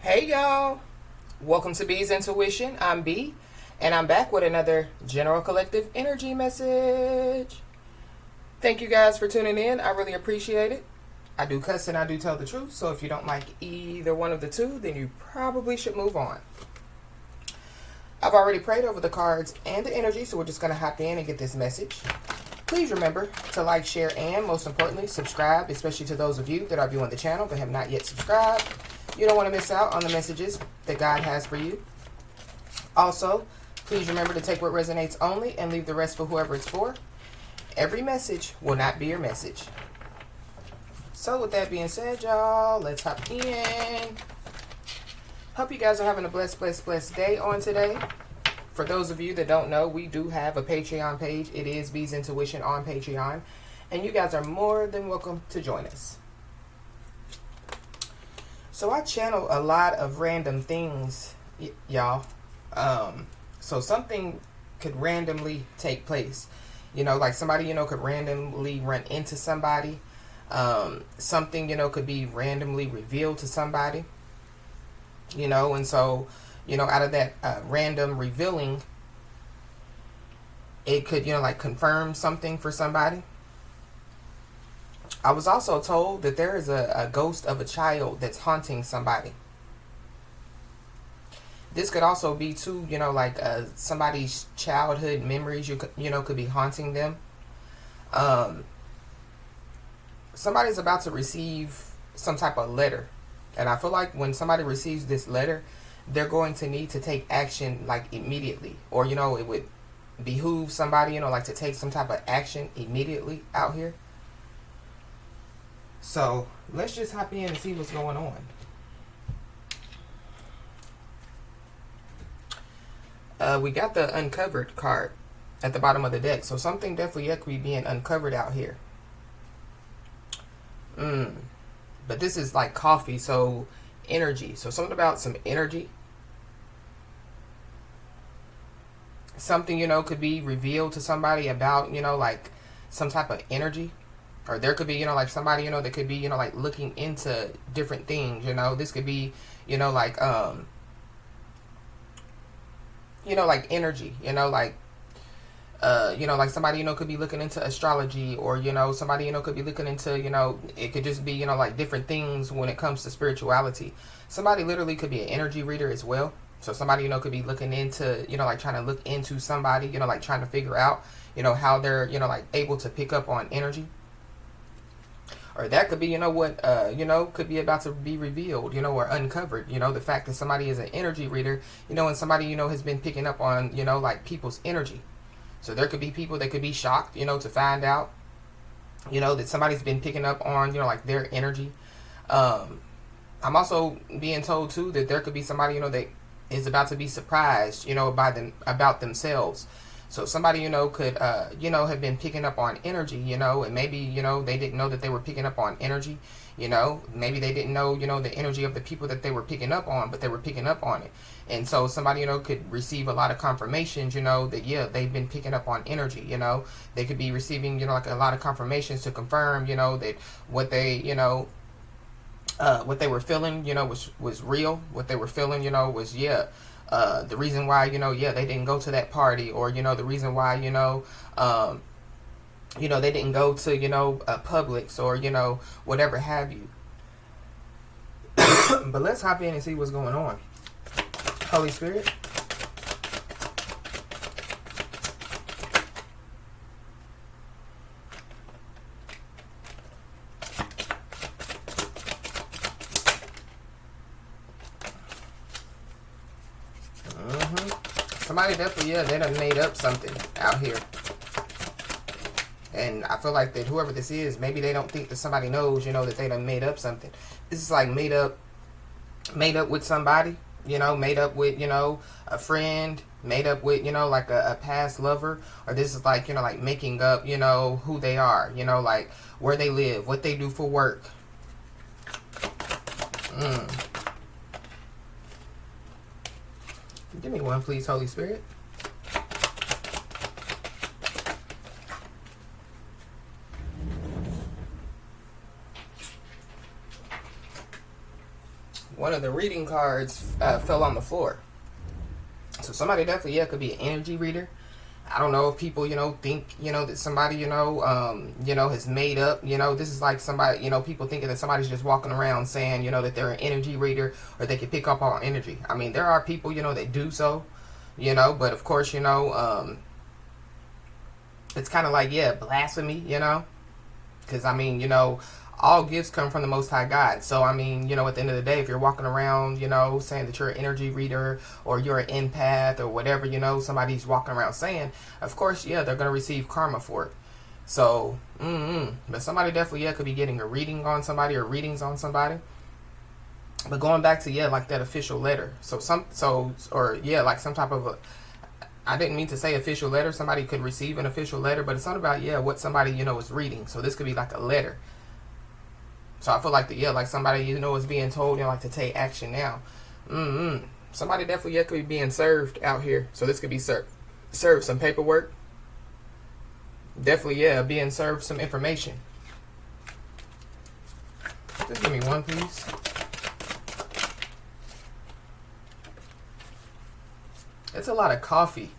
Hey y'all, welcome to B's Intuition. I'm B, and I'm back with another General Collective Energy message. Thank you guys for tuning in. I really appreciate it. I do cuss and I do tell the truth, so if you don't like either one of the two, then you probably should move on. I've already prayed over the cards and the energy, so we're just going to hop in and get this message. Please remember to like, share, and most importantly, subscribe, especially to those of you that are viewing the channel but have not yet subscribed. You don't want to miss out on the messages that God has for you. Also, please remember to take what resonates only and leave the rest for whoever it's for. Every message will not be your message. So with that being said, y'all, let's hop in. Hope you guys are having a blessed day on today. For those of you that don't know, we do have a Patreon page. It is B's Intuition on Patreon. And you guys are more than welcome to join us. So I channel a lot of random things, y'all. So something could randomly take place. You know, like somebody, could randomly run into somebody. Something, could be randomly revealed to somebody. And so, out of that random revealing, it could, confirm something for somebody. I was also told that there is a ghost of a child that's haunting somebody. This could also be too, somebody's childhood memories, could be haunting them. Somebody's about to receive some type of letter. And I feel like when somebody receives this letter, they're going to need to take action immediately. Or, it would behoove somebody, to take some type of action immediately out here. So let's just hop in and see what's going on. We got the uncovered card at the bottom of the deck. So something definitely could be being uncovered out here. But this is like coffee, so energy. So something about some energy. Something, could be revealed to somebody about, some type of energy. Or there could be, somebody, that could be, looking into different things, This could be, like energy, like somebody, could be looking into astrology or, somebody, could be looking into, it could just be, different things when it comes to spirituality. Somebody literally could be an energy reader as well. So somebody, could be looking into, trying to look into somebody, trying to figure out, how they're, able to pick up on energy. Or that could be, could be about to be revealed, or uncovered, the fact that somebody is an energy reader, and somebody, has been picking up on, people's energy. So there could be people that could be shocked, to find out, that somebody's been picking up on, their energy. I'm also being told, too, that there could be somebody, that is about to be surprised, about themselves. So somebody, could, have been picking up on energy, and maybe, they didn't know that they were picking up on energy, maybe they didn't know, the energy of the people that they were picking up on, but they were picking up on it. And so somebody, could receive a lot of confirmations, that, yeah, they've been picking up on energy, they could be receiving, a lot of confirmations to confirm, that what they, what they were feeling, was real. What they were feeling, was, yeah, the reason why, they didn't go to that party, or, the reason why, they didn't go to, Publix or, whatever have you. But let's hop in and see what's going on. Holy Spirit. Somebody definitely, they done made up something out here. And I feel like that whoever this is, maybe they don't think that somebody knows, that they done made up something. This is like made up with somebody, made up with, a friend, made up with, like a past lover. Or this is like, like making up, who they are, like where they live, what they do for work. Give me one, please, Holy Spirit. one of the reading cards fell on the floor. So somebody definitely, could be an energy reader. I don't know if people, think, that somebody, has made up, this is like somebody, people thinking that somebody's just walking around saying, that they're an energy reader or they can pick up on energy. I mean, there are people, that do so, but of course, it's kind of like, blasphemy, because I mean, all gifts come from the Most High God. So, I mean, at the end of the day, if you're walking around, saying that you're an energy reader or you're an empath or whatever, somebody's walking around saying, of course, they're going to receive karma for it. So, but somebody definitely, could be getting a reading on somebody or readings on somebody. But going back to, like that official letter. Like some type of a, I didn't mean to say official letter. Somebody could receive an official letter, but it's not about, what somebody, is reading. So this could be like a letter. So I feel like like somebody, is being told, like to take action now. Somebody definitely, could be being served out here. So this could be served some paperwork. Definitely, being served some information. Just give me one, please. It's a lot of coffee.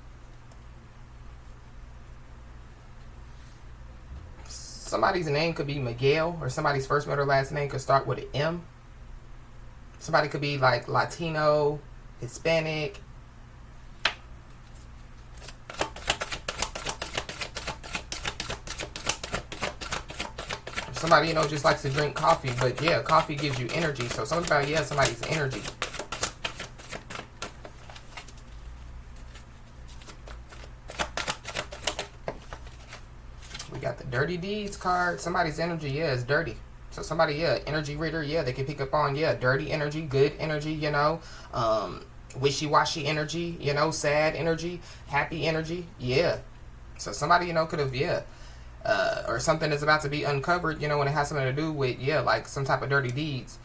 Somebody's name could be Miguel, or somebody's first, middle, last name could start with an M. Somebody could be like Latino, Hispanic. Somebody, just likes to drink coffee, but coffee gives you energy. So something about, somebody's energy. We got the dirty deeds card. Somebody's energy, is dirty. So somebody, energy reader, they can pick up on, dirty energy, good energy, wishy-washy energy, sad energy, happy energy, So somebody, could have, or something is about to be uncovered, when it has something to do with, like some type of dirty deeds.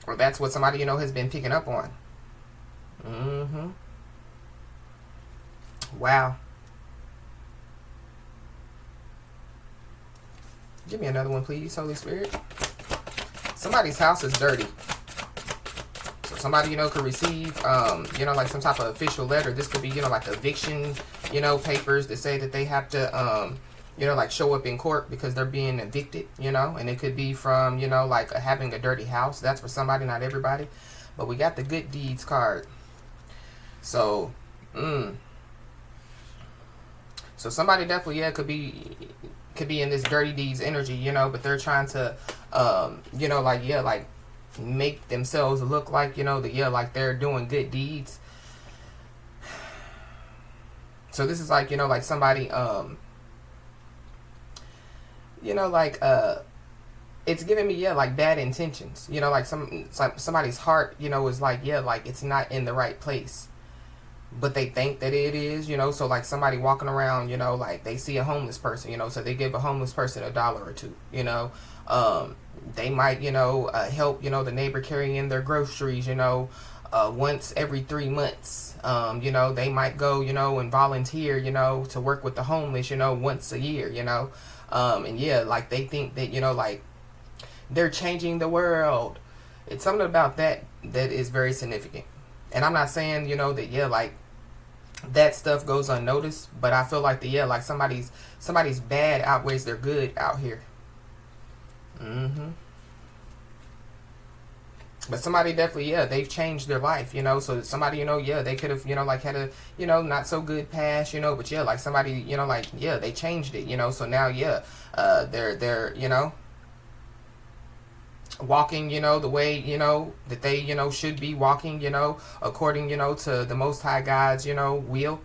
Or that's what somebody, has been picking up on. Wow. Give me another one, please, Holy Spirit. Somebody's house is dirty. So somebody, could receive, like some type of official letter. This could be, like eviction, papers that say that they have to, like show up in court because they're being evicted, and it could be from, like having a dirty house. That's for somebody, not everybody. But we got the good deeds card. So, so somebody definitely, could be in this dirty deeds energy, but they're trying to, like make themselves look like, like they're doing good deeds. So this is like, like somebody, it's giving me, like bad intentions, like somebody's heart, is like, like it's not in the right place. But they think that it is, so like somebody walking around, like they see a homeless person, so they give a homeless person $1 or $2, they might, help, the neighbor carry in their groceries, once every 3 months, they might go, and volunteer, to work with the homeless, once a year, and like they think that, like they're changing the world. It's something about that is very significant. And I'm not saying, that, like, that stuff goes unnoticed. But I feel like, like somebody's bad outweighs their good out here. But somebody definitely, they've changed their life, So somebody, they could have, like had a, not so good past, but like somebody, like, they changed it, So now, they're, walking, the way, that they, should be walking, according, to the Most High God's, will,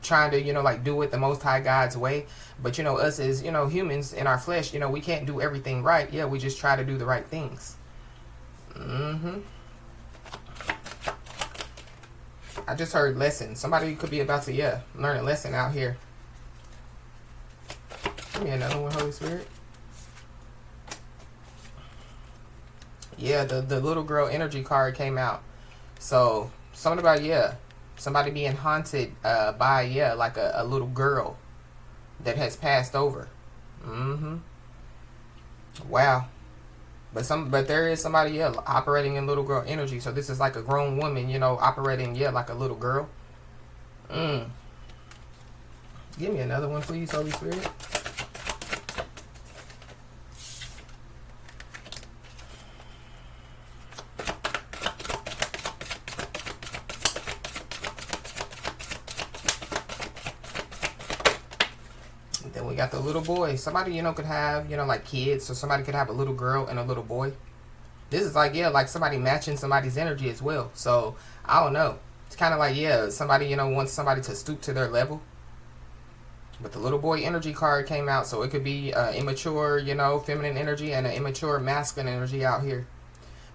trying to, like do it the Most High God's way. But, us as, humans in our flesh, we can't do everything right. We just try to do the right things. I just heard lesson. Somebody could be about to, learn a lesson out here. Give me another one, Holy Spirit. The little girl energy card came out. So, something about, somebody being haunted by, like a little girl that has passed over. Wow. But there is somebody, yeah, operating in little girl energy. So this is like a grown woman, you know, operating, yeah, like a little girl. Give me another one, please, Holy Spirit. Then we got the little boy. Somebody, you know, could have, you know, like kids. So somebody could have a little girl and a little boy. This is like, yeah, like somebody matching somebody's energy as well. So I don't know. It's kind of like, yeah, somebody, you know, wants somebody to stoop to their level. But the little boy energy card came out, so it could be immature, you know, feminine energy and an immature masculine energy out here.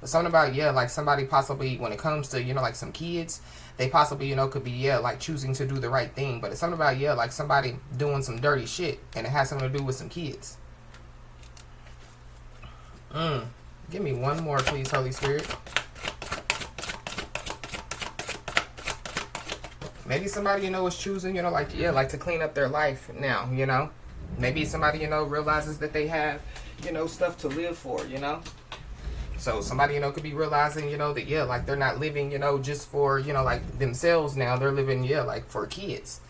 But something about, yeah, like somebody possibly, when it comes to, you know, like some kids, they possibly, you know, could be, yeah, like choosing to do the right thing. But it's something about, yeah, like somebody doing some dirty shit, and it has something to do with some kids. Give me one more, please, Holy Spirit. Maybe somebody, you know, is choosing, you know, like, yeah, like to clean up their life now, you know. Maybe somebody, you know, realizes that they have, you know, stuff to live for, you know. So somebody, you know, could be realizing, you know, that, yeah, like they're not living, you know, just for, you know, like themselves now. They're living, yeah, like for kids.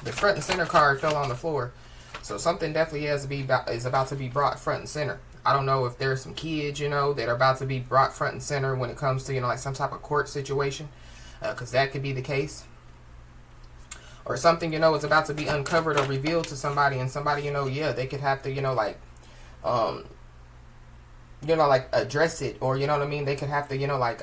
The front and center card fell on the floor. So something definitely is about to be brought front and center. I don't know if there's some kids, you know, that are about to be brought front and center when it comes to, you know, like some type of court situation. Because that could be the case. Or something, you know, is about to be uncovered or revealed to somebody. And somebody, you know, yeah, they could have to, you know, like, you know, like address it. Or, you know what I mean? They could have to, you know, like,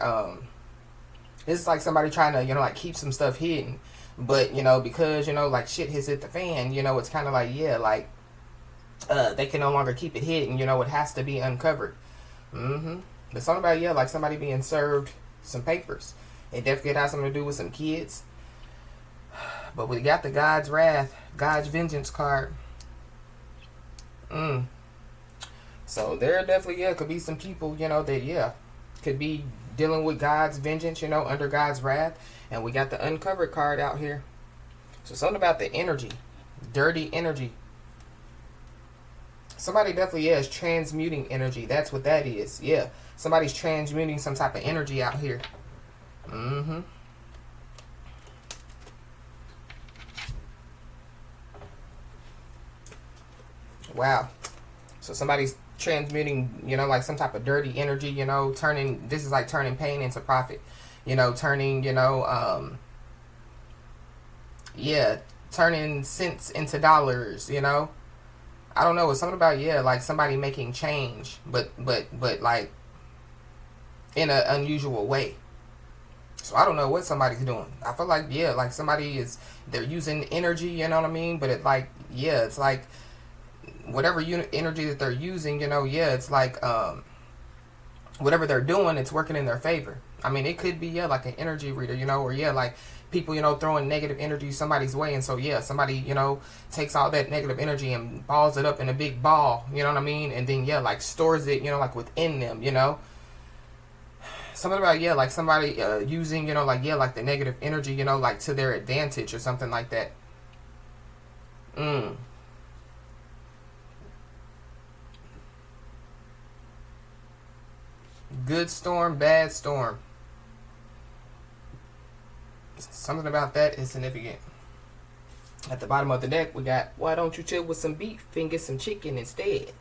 it's like somebody trying to, you know, like keep some stuff hidden. But, you know, because, you know, like shit has hit the fan, you know, it's kind of like, yeah, like, they can no longer keep it hidden. You know, it has to be uncovered. But something about, yeah, like somebody being served some papers. It definitely has something to do with some kids. But we got the God's Wrath, God's Vengeance card. So there definitely, yeah, could be some people, you know, that, yeah, could be dealing with God's vengeance, you know, under God's wrath. And we got the Uncovered card out here. So something about the energy. Dirty energy. Somebody definitely, yeah, is transmuting energy. That's what that is. Yeah. Somebody's transmuting some type of energy out here. Wow. So somebody's transmuting, you know, like some type of dirty energy, you know, this is like turning pain into profit, you know, turning, you know, yeah, turning cents into dollars, you know. I don't know, it's something about, yeah, like somebody making change, but like in an unusual way. So I don't know what somebody's doing. I feel like, yeah, like they're using energy, you know what I mean? But it like, yeah, it's like whatever energy that they're using, you know, yeah, it's like whatever they're doing, it's working in their favor. I mean, it could be, yeah, like an energy reader, you know, or yeah, like people, you know, throwing negative energy somebody's way. And so, yeah, somebody, you know, takes all that negative energy and balls it up in a big ball, you know what I mean? And then, yeah, like stores it, you know, like within them, you know? Something about, yeah, like somebody using, you know, like, yeah, like the negative energy, you know, like to their advantage or something like that. Good storm, bad storm. Something about that is significant. At the bottom of the deck, we got, why don't you chill with some beef and get some chicken instead?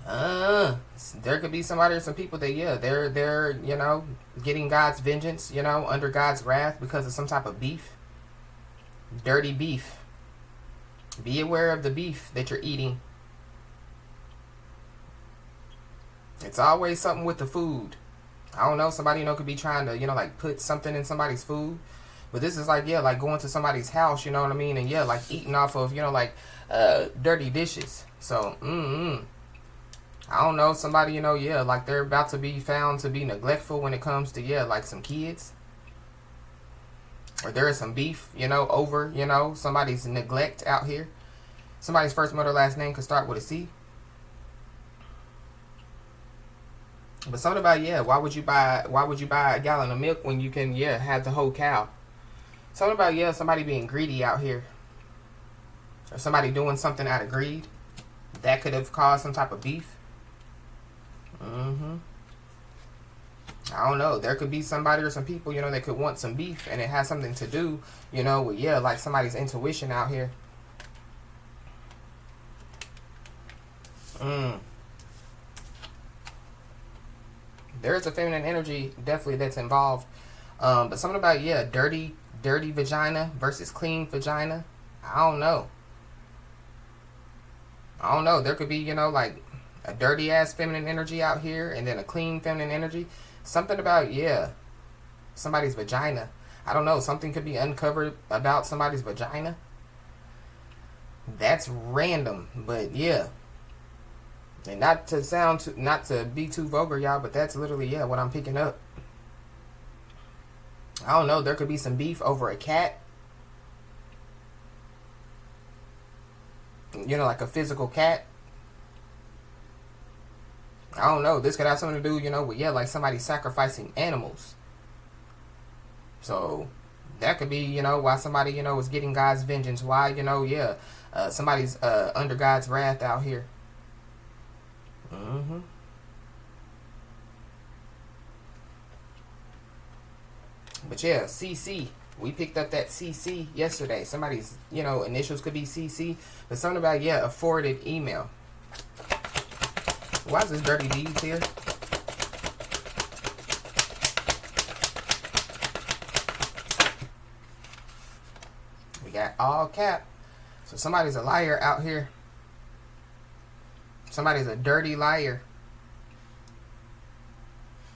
There could be somebody or some people that, yeah, they're, you know, getting God's vengeance, you know, under God's wrath because of some type of beef. Dirty beef. Be aware of the beef that you're eating. It's always something with the food. I don't know, somebody, you know, could be trying to, you know, like put something in somebody's food. But this is like, yeah, like going to somebody's house, you know what I mean? And yeah, like eating off of, you know, like dirty dishes. So, I don't know, somebody, you know, yeah, like they're about to be found to be neglectful when it comes to, yeah, like some kids. Or there is some beef, you know, over, you know, somebody's neglect out here. Somebody's first, mother, last name could start with a C. But something about, yeah, why would you buy a gallon of milk when you can, yeah, have the whole cow? Something about, yeah, somebody being greedy out here. Or somebody doing something out of greed. that could have caused some type of beef. I don't know. There could be somebody or some people, you know, that could want some beef, and it has something to do, you know, with, yeah, like somebody's intuition out here. There's a feminine energy definitely that's involved. But something about, yeah, dirty vagina versus clean vagina. I don't know. There could be, you know, like a dirty ass feminine energy out here, and then a clean feminine energy. Something about, yeah, somebody's vagina. I don't know. Something could be uncovered about somebody's vagina. That's random, but yeah. And not to be too vulgar, y'all, but that's literally, yeah, what I'm picking up. I don't know. There could be some beef over a cat. You know, like a physical cat. I don't know. This could have something to do, you know, with, yeah, like somebody sacrificing animals. So that could be, you know, why somebody, you know, is getting God's vengeance. Why, you know, yeah, somebody's under God's wrath out here. But yeah, CC. We picked up that CC yesterday. Somebody's, you know, initials could be CC. But something about, yeah, a forwarded email. Why is this dirty deeds here? We got all cap. So somebody's a liar out here. Somebody's a dirty liar.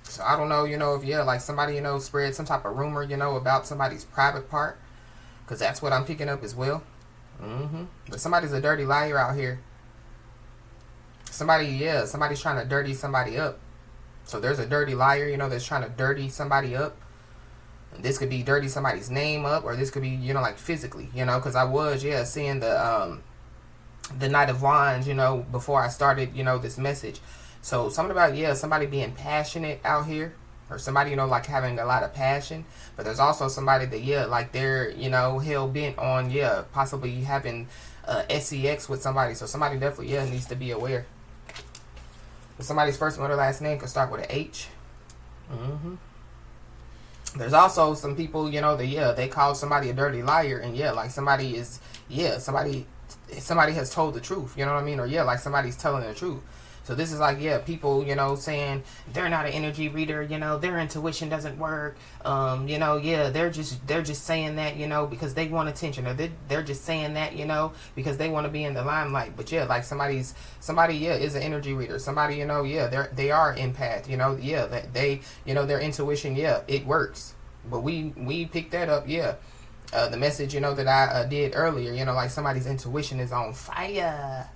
So I don't know, you know, if, yeah, like somebody, you know, spread some type of rumor, you know, about somebody's private part. Because that's what I'm picking up as well. But somebody's a dirty liar out here. Somebody's trying to dirty somebody up. So there's a dirty liar, you know, that's trying to dirty somebody up. And this could be dirty somebody's name up, or this could be, you know, like physically, you know, because I was, yeah, seeing the Knight of Wands, you know, before I started, you know, this message. So something about, yeah, somebody being passionate out here, or somebody, you know, like having a lot of passion. But there's also somebody that, yeah, like they're, you know, hell bent on, yeah, possibly having sex with somebody. So somebody definitely, yeah, needs to be aware. Somebody's first and last name could start with an H. There's also some people, you know, that, yeah, they call somebody a dirty liar, and yeah, like somebody is, yeah, somebody has told the truth, you know what I mean? Or yeah, like somebody's telling the truth. So this is like, yeah, people, you know, saying they're not an energy reader, you know, their intuition doesn't work. You know, yeah, they're just saying that, you know, because they want attention, or they're just saying that, you know, because they want to be in the limelight. But yeah, like somebody, yeah, is an energy reader. Somebody, you know, yeah, they are empath, you know, yeah, that they, you know, their intuition, yeah, it works. But we picked that up, yeah. The message, you know, that I did earlier, you know, like somebody's intuition is on fire.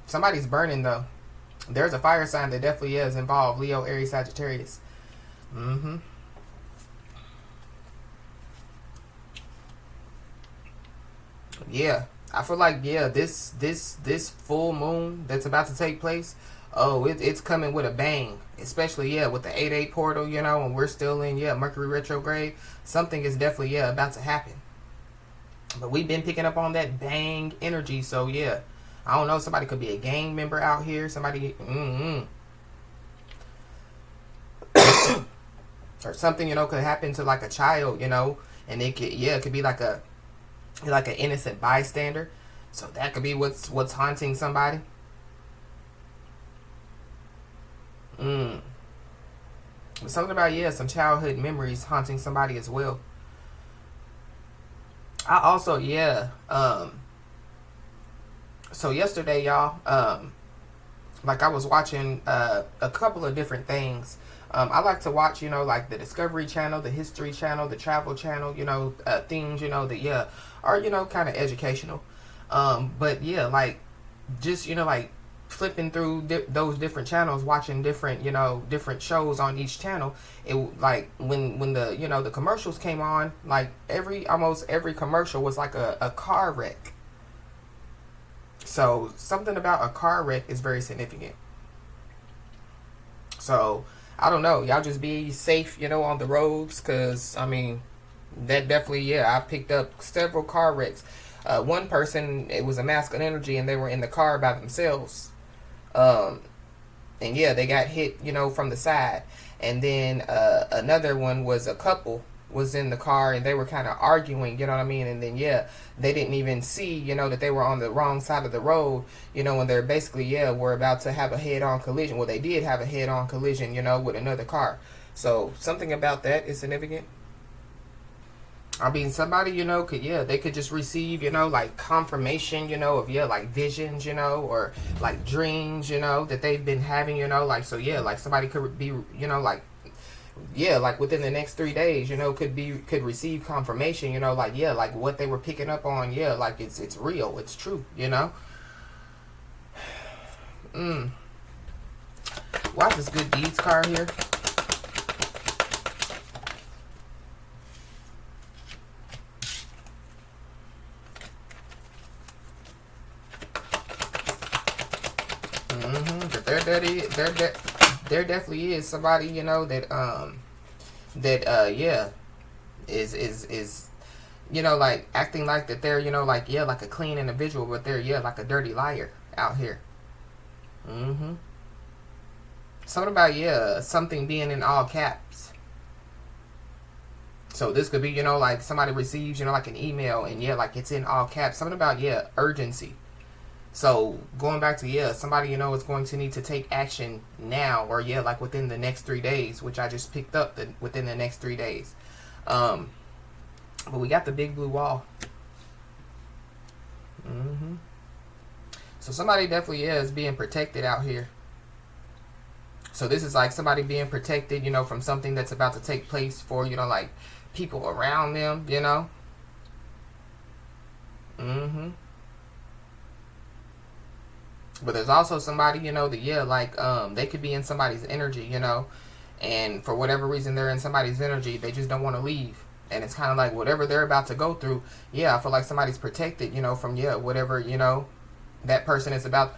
Somebody's burning, though. There's a fire sign that definitely is involved. Leo, Aries, Sagittarius. Yeah. I feel like, yeah, this full moon that's about to take place, oh, it's coming with a bang. Especially, yeah, with the 8/8 portal, you know, and we're still in, yeah, Mercury retrograde. Something is definitely, yeah, about to happen. But we've been picking up on that bang energy, so yeah. I don't know, somebody could be a gang member out here. Somebody, or something, you know, could happen to like a child, you know, and it could be like an innocent bystander. So that could be what's haunting somebody. Something about, yeah, some childhood memories haunting somebody as well. I also, yeah, so yesterday, y'all, like I was watching a couple of different things. I like to watch, you know, like the Discovery Channel, the History Channel, the Travel Channel, you know, things, you know, that, yeah, are, you know, kind of educational. But yeah, like just, you know, like flipping through those different channels, watching different, you know, different shows on each channel. It like when the, you know, the commercials came on, like almost every commercial was like a car wreck. So something about a car wreck is very significant. So I don't know, y'all just be safe, you know, on the roads, because I mean, that definitely, yeah, I picked up several car wrecks. One person, it was a masculine energy, and they were in the car by themselves. And yeah, they got hit, you know, from the side. And then another one was a couple was in the car, and they were kind of arguing, you know what I mean? And then yeah, they didn't even see, you know, that they were on the wrong side of the road, you know, and they're basically, yeah, were about to have a head-on collision. Well, they did have a head-on collision, you know, with another car. So something about that is significant. I mean, somebody, you know, could, yeah, they could just receive, you know, like confirmation, you know, of, yeah, like visions, you know, or like dreams, you know, that they've been having, you know, like, so yeah, like somebody could be, you know, like, yeah, like within the next 3 days, you know, could receive confirmation, you know, like, yeah, like what they were picking up on, yeah, like it's real, it's true, you know. Watch this good deeds card here. But there definitely is somebody, you know, that yeah, is you know, like acting like that they're, you know, like, yeah, like a clean individual, but they're, yeah, like a dirty liar out here. Something about, yeah, something being in all caps. So this could be, you know, like somebody receives, you know, like an email, and yeah, like it's in all caps. Something about, yeah, urgency. So going back to, yeah, somebody, you know, is going to need to take action now, or yeah, like within the next 3 days, which I just picked up, within the next 3 days. But we got the big blue wall. So somebody definitely, yeah, is being protected out here. So this is like somebody being protected, you know, from something that's about to take place for, you know, like people around them, you know. But there's also somebody, you know, that, yeah, like, they could be in somebody's energy, you know, and for whatever reason they're in somebody's energy, they just don't want to leave. And it's kind of like whatever they're about to go through, yeah, I feel like somebody's protected, you know, from, yeah, whatever, you know, that person is about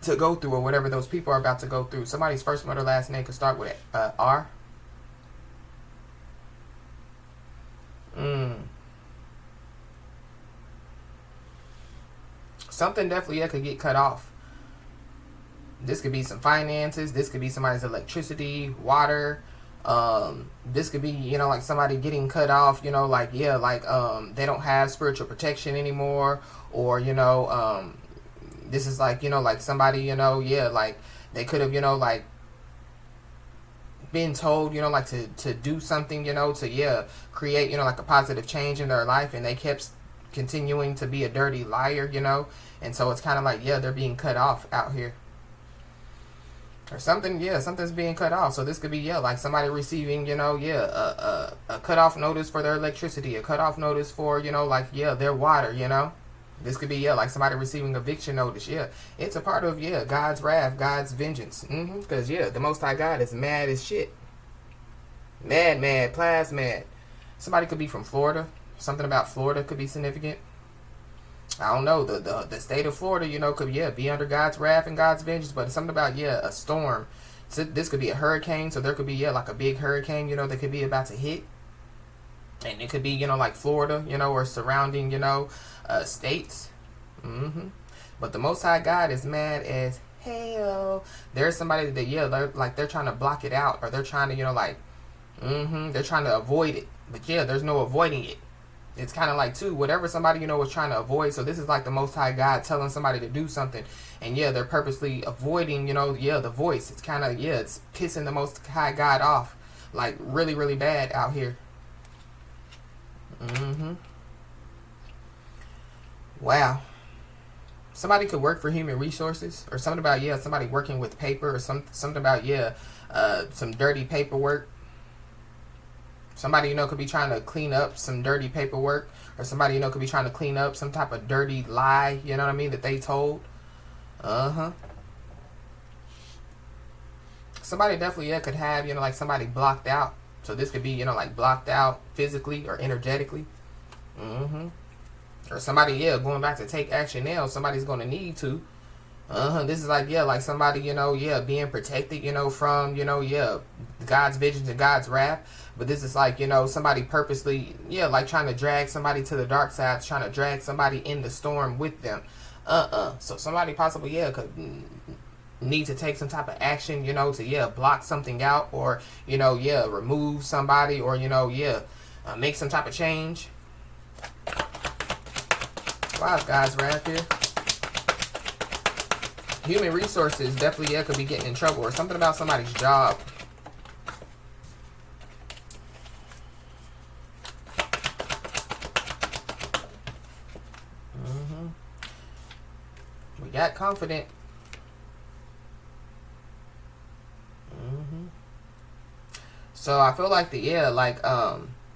to go through, or whatever those people are about to go through. Somebody's first name or last name could start with R. Something definitely, yeah, could get cut off. This could be some finances. This could be somebody's electricity, water. This could be, you know, like somebody getting cut off, you know, like, yeah, like, they don't have spiritual protection anymore, or, you know, this is like, you know, like somebody, you know, yeah, like they could have, you know, like been told, you know, like to do something, you know, to, yeah, create, you know, like a positive change in their life, and they kept continuing to be a dirty liar, you know, and so it's kind of like, yeah, they're being cut off out here. Or something, yeah, something's being cut off. So this could be, yeah, like somebody receiving, you know, yeah, a cutoff notice for their electricity, a cutoff notice for, you know, like, yeah, their water, you know. This could be, yeah, like somebody receiving eviction notice, yeah. It's a part of, yeah, God's wrath, God's vengeance. Because, yeah, the Most High God is mad as shit. Mad, plasmad. Somebody could be from Florida. Something about Florida could be significant. I don't know, the state of Florida, you know, could, yeah, be under God's wrath and God's vengeance, but something about, yeah, a storm. So this could be a hurricane, so there could be, yeah, like a big hurricane, you know, that could be about to hit. And it could be, you know, like Florida, you know, or surrounding, you know, states. But the Most High God is mad as hell. There's somebody that, yeah, they're trying to block it out, or they're trying to, you know, like, they're trying to avoid it. But yeah, there's no avoiding it. It's kind of like, too, whatever somebody, you know, was trying to avoid. So this is like the Most High God telling somebody to do something. And, yeah, they're purposely avoiding, you know, yeah, the voice. It's kind of, yeah, it's pissing the Most High God off. Like, really, really bad out here. Wow. Somebody could work for human resources. Or something about, yeah, somebody working with paper. Or something about, yeah, some dirty paperwork. Somebody, you know, could be trying to clean up some dirty paperwork. Or somebody, you know, could be trying to clean up some type of dirty lie, you know what I mean, that they told. Somebody definitely, yeah, could have, you know, like somebody blocked out. So this could be, you know, like blocked out physically or energetically. Or somebody, yeah, going back to take action now. Somebody's going to need to. This is like, yeah, like somebody, you know, yeah, being protected, you know, from, you know, yeah, God's vengeance and God's wrath. But this is like, you know, somebody purposely, yeah, like trying to drag somebody to the dark side, trying to drag somebody in the storm with them. So somebody possibly, yeah, could need to take some type of action, you know, to, yeah, block something out, or, you know, yeah, remove somebody, or, you know, yeah, make some type of change. Why is God's wrath here? Human resources definitely, yeah, could be getting in trouble, or something about somebody's job. We got confident. So I feel like the, yeah, like,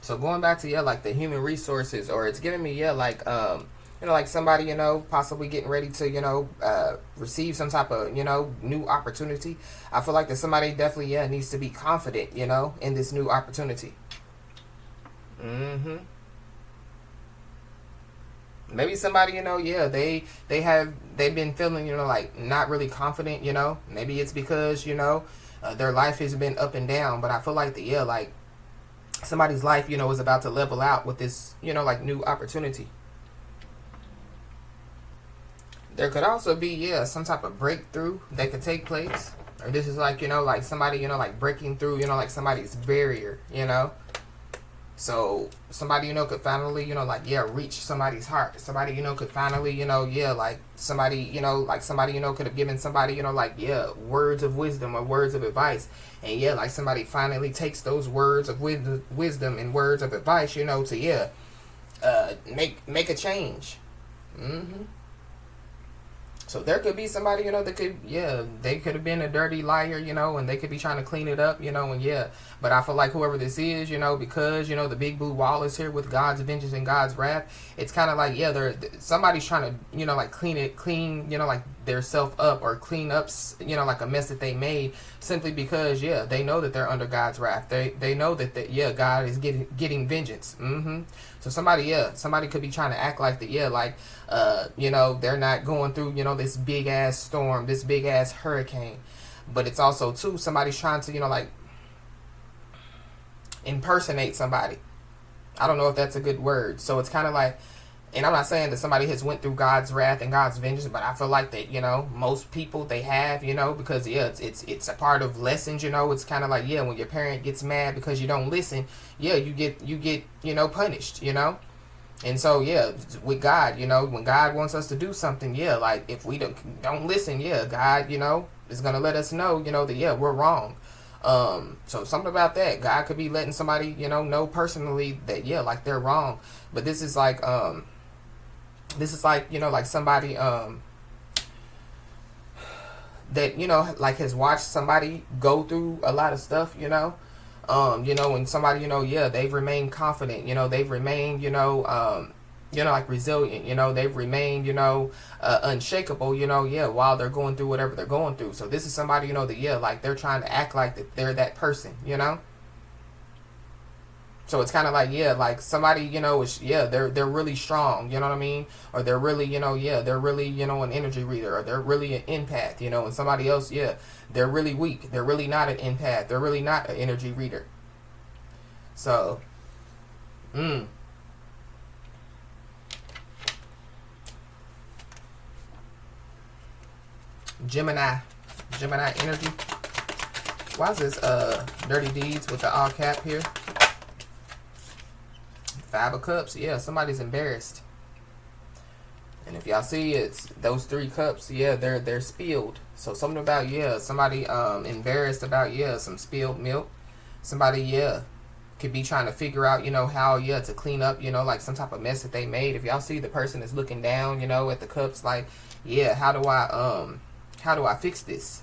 so going back to, yeah, like the human resources, or it's giving me, yeah, like, you know, like somebody, you know, possibly getting ready to, you know, receive some type of, you know, new opportunity. I feel like that somebody definitely, yeah, needs to be confident, you know, in this new opportunity. Maybe somebody, you know, yeah, they've been feeling, you know, like not really confident, you know. Maybe it's because, you know, their life has been up and down. But I feel like the, yeah, like somebody's life, you know, is about to level out with this, you know, like new opportunity. There could also be, yeah, some type of breakthrough that could take place. Or this is like, you know, like somebody, you know, like breaking through, you know, like somebody's barrier, you know. So somebody, you know, could finally, you know, like, yeah, reach somebody's heart. Somebody, you know, could finally, you know, yeah, like somebody, you know, like somebody, you know, could have given somebody, you know, like, yeah, words of wisdom or words of advice. And yeah, like somebody finally takes those words of wisdom and words of advice, you know, to, yeah, make a change. So there could be somebody, you know, that could, yeah, they could have been a dirty liar, you know, and they could be trying to clean it up, you know, and yeah. But I feel like whoever this is, you know, because, you know, the big blue wall is here with God's vengeance and God's wrath, it's kind of like, yeah, somebody's trying to, you know, like clean, you know, like their self up, or clean up, you know, like a mess that they made, simply because, yeah, they know that they're under God's wrath. They know that, yeah, God is getting vengeance. So somebody, yeah, somebody could be trying to act like that, yeah, like, you know, they're not going through, you know, this big ass storm, this big ass hurricane. But it's also, too, somebody's trying to, you know, like impersonate somebody. I don't know if that's a good word. So it's kind of like, and I'm not saying that somebody has went through God's wrath and God's vengeance, but I feel like that, you know, most people, they have, you know, because, yeah, it's a part of lessons, you know. It's kind of like, yeah, when your parent gets mad because you don't listen, yeah, you get, you know, punished, you know. And so, yeah, with God, you know, when God wants us to do something, yeah, like if we don't listen, yeah, God, you know, is going to let us know, you know, that, yeah, we're wrong. So something about that, God could be letting somebody, you know personally that, yeah, like they're wrong. But this is like, you know, like somebody, that, you know, like has watched somebody go through a lot of stuff, you know. You know, and somebody, you know, yeah, they've remained confident, you know, they've remained, you know, like resilient, you know, they've remained, you know, unshakable, you know, yeah, while they're going through whatever they're going through. So this is somebody, you know, that, yeah, like they're trying to act like that they're that person, you know. So it's kind of like, yeah, like somebody, you know, is, yeah, they're really strong, you know what I mean? Or they're really, you know, yeah, they're really, you know, an energy reader, or they're really an empath, you know, and somebody else, yeah, they're really weak. They're really not an empath. They're really not an energy reader. So, Gemini energy. Why is this Dirty Deeds with the all cap here? 5 of Cups. Yeah, somebody's embarrassed. And if y'all see, it's those 3 cups, yeah, they're spilled. So something about, yeah, somebody embarrassed about, yeah, some spilled milk. Somebody, yeah, could be trying to figure out, you know, how, yeah, to clean up, you know, like some type of mess that they made. If y'all see the person is looking down, you know, at the cups, like, yeah, how do I fix this?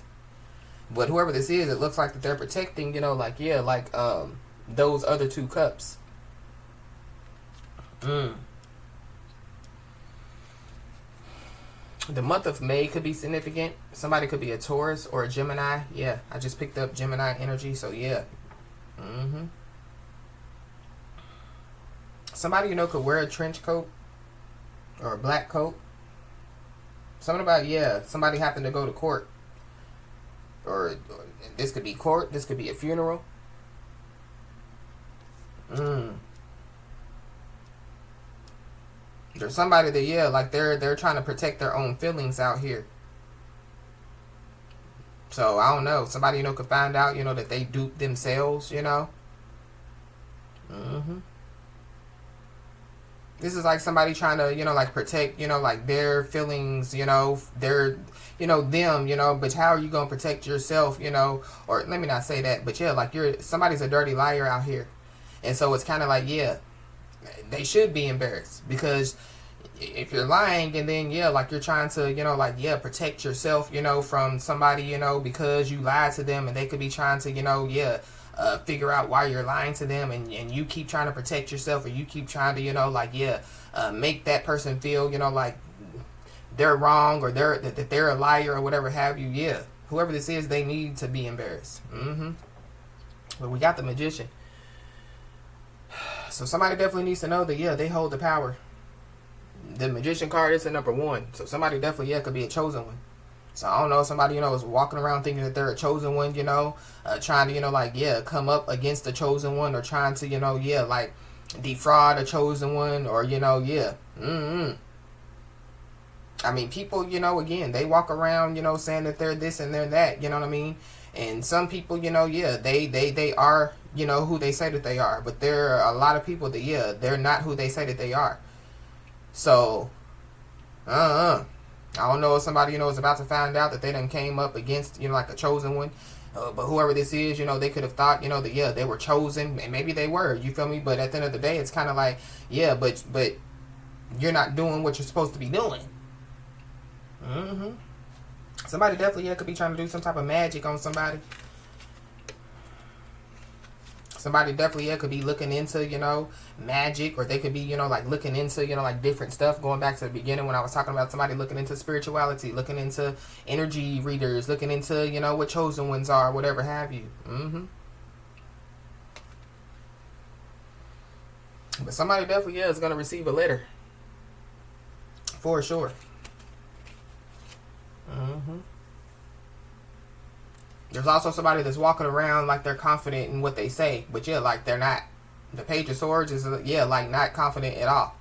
But whoever this is, it looks like that they're protecting, you know, like, yeah, like those other 2 cups. The month of May could be significant. Somebody could be a Taurus or a Gemini. Yeah, I just picked up Gemini energy, so yeah. Somebody, you know, could wear a trench coat or a black coat. Something about, yeah, somebody having to go to court. Or this could be court, this could be a funeral. There's somebody that, yeah, like they're trying to protect their own feelings out here. So I don't know. Somebody, could find out, that they duped themselves, This is like somebody trying to, like protect, like their feelings, their, them, but how are you going to protect yourself, or let me not say that, but yeah, like somebody's a dirty liar out here. And so it's kind of like, yeah, they should be embarrassed, because if you're lying and then, yeah, like you're trying to, like, yeah, protect yourself, from somebody, because you lied to them, and they could be trying to, yeah, figure out why you're lying to them, and you keep trying to protect yourself, or you keep trying to, like, yeah, make that person feel, like they're wrong, or that they're a liar, or whatever have you. Yeah, whoever this is, they need to be embarrassed. But we got the Magician. So somebody definitely needs to know that, yeah, they hold the power. The Magician card is the number 1. So somebody definitely, yeah, could be a chosen one. So I don't know, somebody, is walking around thinking that they're a chosen one, trying to, like, yeah, come up against the chosen one, or trying to, yeah, like defraud a chosen one, or, yeah. I mean, people, again, they walk around, saying that they're this and they're that, you know what I mean? And some people, yeah, they are, who they say that they are. But there are a lot of people that, yeah, they're not who they say that they are. So, I don't know if somebody, is about to find out that they done came up against, like a chosen one. But whoever this is, they could have thought, that, yeah, they were chosen. And maybe they were, you feel me? But at the end of the day, it's kind of like, yeah, but you're not doing what you're supposed to be doing. Somebody definitely, yeah, could be trying to do some type of magic on somebody. Somebody definitely, yeah, could be looking into, magic, or they could be, like looking into, like different stuff. Going back to the beginning when I was talking about somebody looking into spirituality, looking into energy readers, looking into, what chosen ones are, whatever have you. But somebody definitely, yeah, is going to receive a letter. For sure. There's also somebody that's walking around like they're confident in what they say, but yeah, like they're not. The Page of Swords is, yeah, like not confident at all.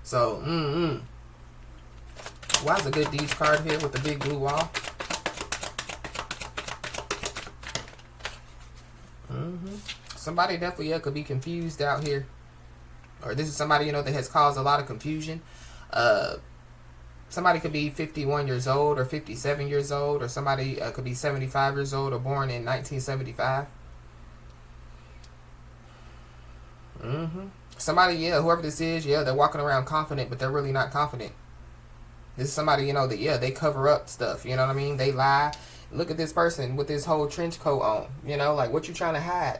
So, why is a good deeds card here with the big blue wall? Somebody definitely, yeah, could be confused out here, or this is somebody, that has caused a lot of confusion. Somebody could be 51 years old or 57 years old, or somebody could be 75 years old or born in 1975. Somebody, yeah, whoever this is, yeah, they're walking around confident, but they're really not confident. This is somebody, that, yeah, they cover up stuff, you know what I mean? They lie. Look at this person with this whole trench coat on, like, what you trying to hide?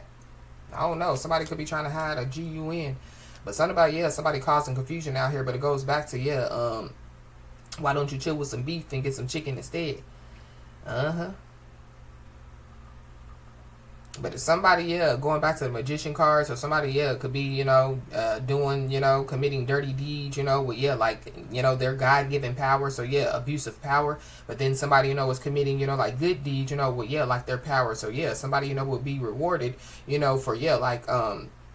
I don't know. Somebody could be trying to hide a GUN. But something about, yeah, somebody causing confusion out here, but it goes back to, yeah, why don't you chill with some beef and get some chicken instead? But if somebody, yeah, going back to the Magician cards, or somebody, yeah, could be, doing, committing dirty deeds, with, yeah, like, their God-given power. So, yeah, abuse of power. But then somebody, is committing, like good deeds, with, yeah, like their power. So, yeah, somebody, would be rewarded, for, yeah, like,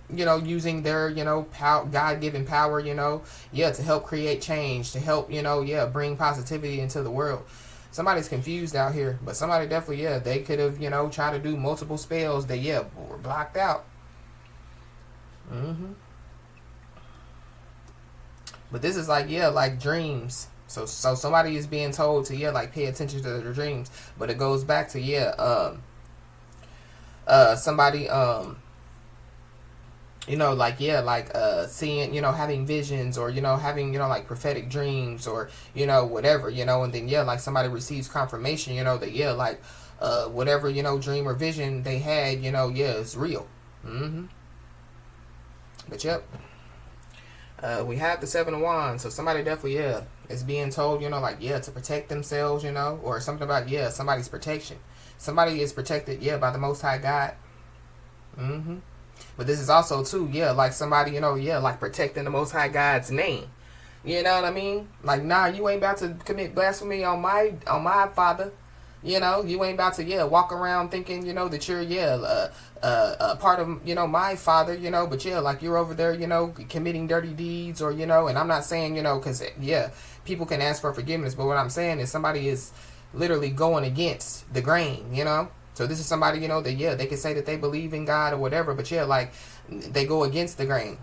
using their, God-given power, yeah, to help create change, to help, yeah, bring positivity into the world. Somebody's confused out here, but somebody definitely, yeah, they could have, tried to do multiple spells that, yeah, were blocked out. But this is like, yeah, like dreams. So somebody is being told to, yeah, like pay attention to their dreams. But it goes back to, yeah, somebody, like, yeah, like, seeing, having visions, or, having, like prophetic dreams, or, whatever, and then, yeah, like somebody receives confirmation, that, yeah, like, whatever, dream or vision they had, yeah, it's real. But, yep. We have the 7 of Wands, so somebody definitely, yeah, is being told, like, yeah, to protect themselves, or something about, yeah, somebody's protection. Somebody is protected, yeah, by the Most High God. But this is also, too, yeah, like somebody, yeah, like protecting the Most High God's name. You know what I mean? Like, nah, you ain't about to commit blasphemy on my father. You know, you ain't about to, walk around thinking, that you're, part of, my father, but like you're over there, committing dirty deeds or, and I'm not saying, because, people can ask for forgiveness, but what I'm saying is somebody is literally going against the grain, So this is somebody, that, they can say that they believe in God or whatever, but like they go against the grain.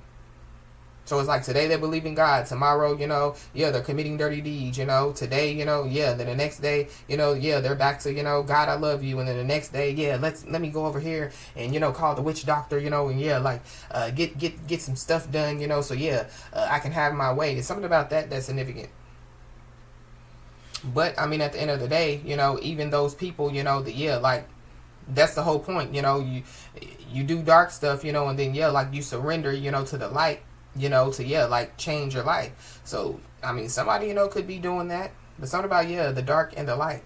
So it's like today they believe in God, tomorrow, they're committing dirty deeds, today, then the next day, they're back to, God, I love you. And then the next day, let me go over here and, call the witch doctor, and get some stuff done, so I can have my way. It's something about that that's significant. But I mean, at the end of the day, even those people, that's the whole point, you do dark stuff, and then, you surrender, to the light, to, change your life. So, I mean, somebody, could be doing that. But something about, the dark and the light.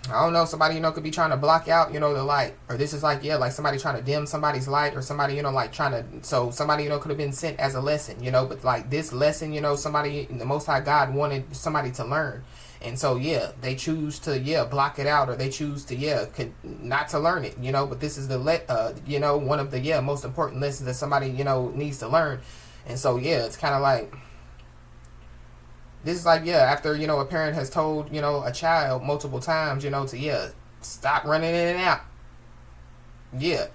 I don't know, somebody, could be trying to block out, the light. Or this is like somebody trying to dim somebody's light. Or somebody, trying to, so somebody, could have been sent as a lesson, but like this lesson, somebody, the Most High God wanted somebody to learn. And so, they choose to, block it out, or they choose to, not to learn it, but this is the, one of the, most important lessons that somebody, needs to learn. And so, it's kind of like, this is like, after, a parent has told, a child multiple times, to, stop running in and out.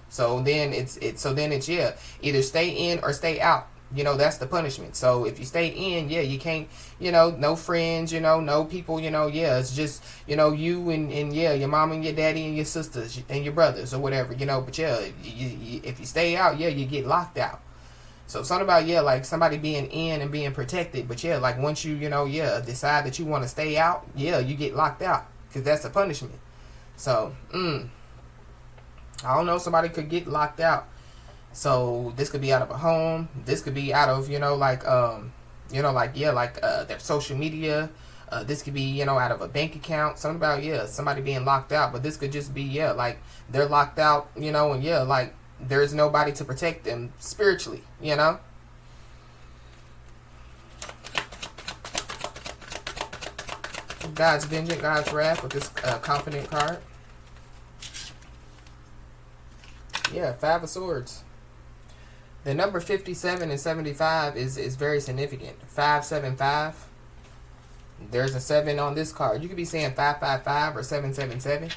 So then it's either stay in or stay out. That's the punishment. So if you stay in, you can't, no friends, no people, it's just, you and your mom and your daddy and your sisters and your brothers or whatever, but if you stay out, you get locked out. So something about, like somebody being in and being protected, but like once you, decide that you want to stay out, you get locked out because that's a punishment. So, I don't know, somebody could get locked out. So this could be out of a home. This could be out of, their social media. This could be, out of a bank account. Something about, somebody being locked out. But this could just be, like they're locked out, and like there's nobody to protect them spiritually, God's vengeance, God's wrath with this confident card. Five of Swords. The number 57 and 75 is very significant. 575. There's a 7 on this card. You could be saying 555 or 777.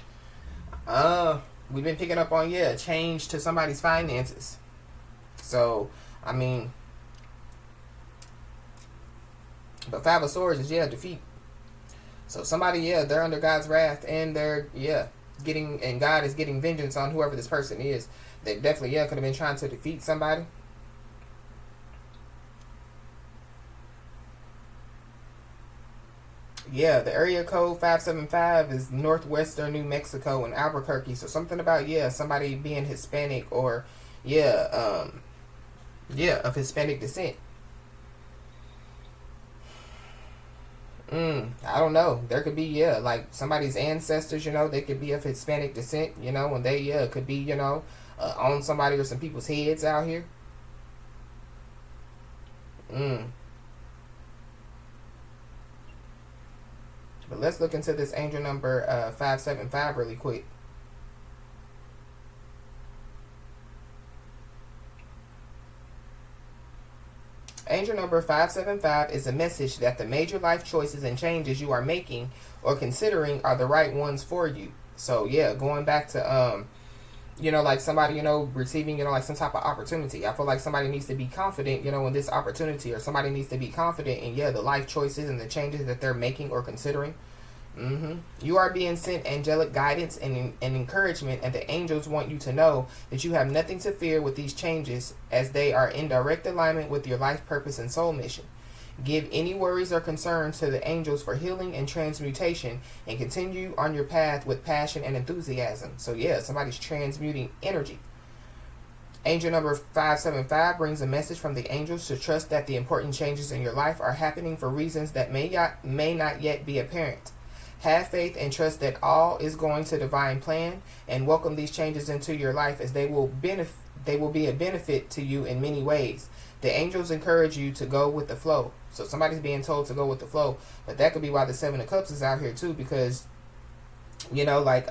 We've been picking up on, change to somebody's finances. So, I mean, but 5 of Swords is, defeat. So somebody, they're under God's wrath and they're, getting, and God is getting vengeance on whoever this person is. They definitely, could have been trying to defeat somebody. The area code 575 is northwestern New Mexico and Albuquerque. So something about, somebody being Hispanic or, of Hispanic descent. I don't know. There could be, like somebody's ancestors, they could be of Hispanic descent, and they, could be, on somebody or some people's heads out here. But let's look into this angel number 575 really quick. Angel number 575 is a message that the major life choices and changes you are making or considering are the right ones for you. So, going back to, like somebody, receiving, like some type of opportunity. I feel like somebody needs to be confident, in this opportunity, or somebody needs to be confident in, the life choices and the changes that they're making or considering. You are being sent angelic guidance and encouragement, and the angels want you to know that you have nothing to fear with these changes as they are in direct alignment with your life purpose and soul mission. Give any worries or concerns to the angels for healing and transmutation, and continue on your path with passion and enthusiasm. So somebody's transmuting energy. Angel number 575 brings a message from the angels to trust that the important changes in your life are happening for reasons that may not yet be apparent. Have faith and trust that all is going to divine plan, and welcome these changes into your life as they will be a benefit to you in many ways. The angels encourage you to go with the flow. So somebody's being told to go with the flow. But that could be why the Seven of Cups is out here too, because, you know, like,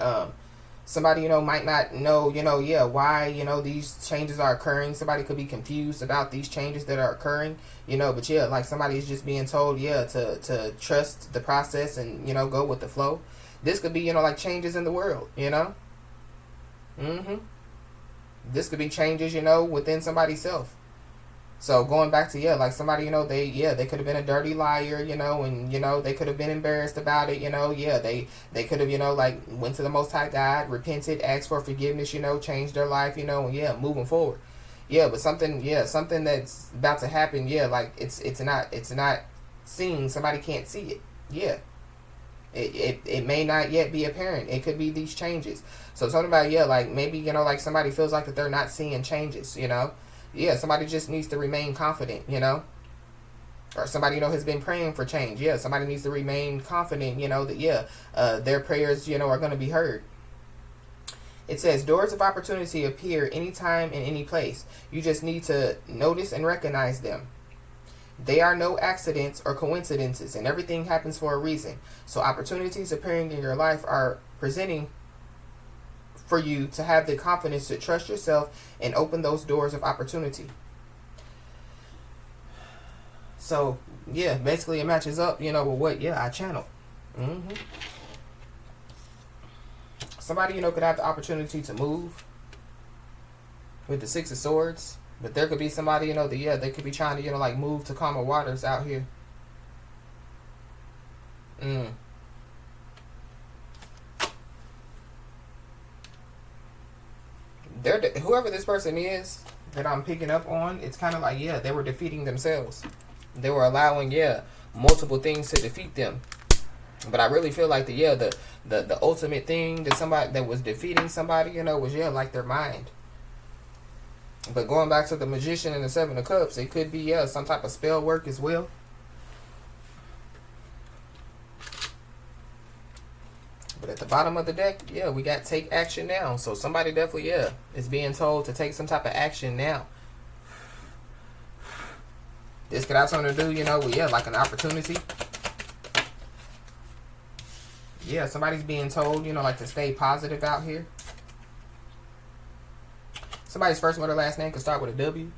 somebody, you know, might not know, you know, why, you know, these changes are occurring. Somebody could be confused about these changes that are occurring, you know, but yeah, like somebody's just being told, to trust the process and, you know, go with the flow. This could be, you know, like changes in the world, you know. This could be changes, you know, within somebody's self. So going back to, like somebody, you know, they could have been a dirty liar, you know, and, you know, they could have been embarrassed about it, you know, they could have, you know, like went to the Most High God, repented, asked for forgiveness, you know, changed their life, you know, and moving forward. But something that's about to happen, like it's not seen, somebody can't see it. It may not yet be apparent. It could be these changes. So something about, like maybe, you know, like somebody feels like that they're not seeing changes, you know. Somebody just needs to remain confident, you know. Or somebody, you know, has been praying for change. Somebody needs to remain confident, you know, that, their prayers, you know, are going to be heard. It says, doors of opportunity appear anytime in any place. You just need to notice and recognize them. They are no accidents or coincidences, and everything happens for a reason. So opportunities appearing in your life are presenting for you to have the confidence to trust yourself and open those doors of opportunity. So, basically it matches up, you know, with what, I channeled. Somebody, you know, could have the opportunity to move with the Six of Swords. But there could be somebody, you know, that, they could be trying to, you know, like move to calmer waters out here. Whoever this person is that I'm picking up on, it's kind of like, they were defeating themselves. They were allowing, multiple things to defeat them. But I really feel like the ultimate thing that somebody that was defeating somebody, you know, was, like their mind. But going back to the Magician and the Seven of Cups, it could be, some type of spell work as well. But at the bottom of the deck, we got take action now. So somebody definitely, is being told to take some type of action now. This could have something to do, you know, with, like an opportunity. Somebody's being told, you know, like to stay positive out here. Somebody's first or last name could start with a W.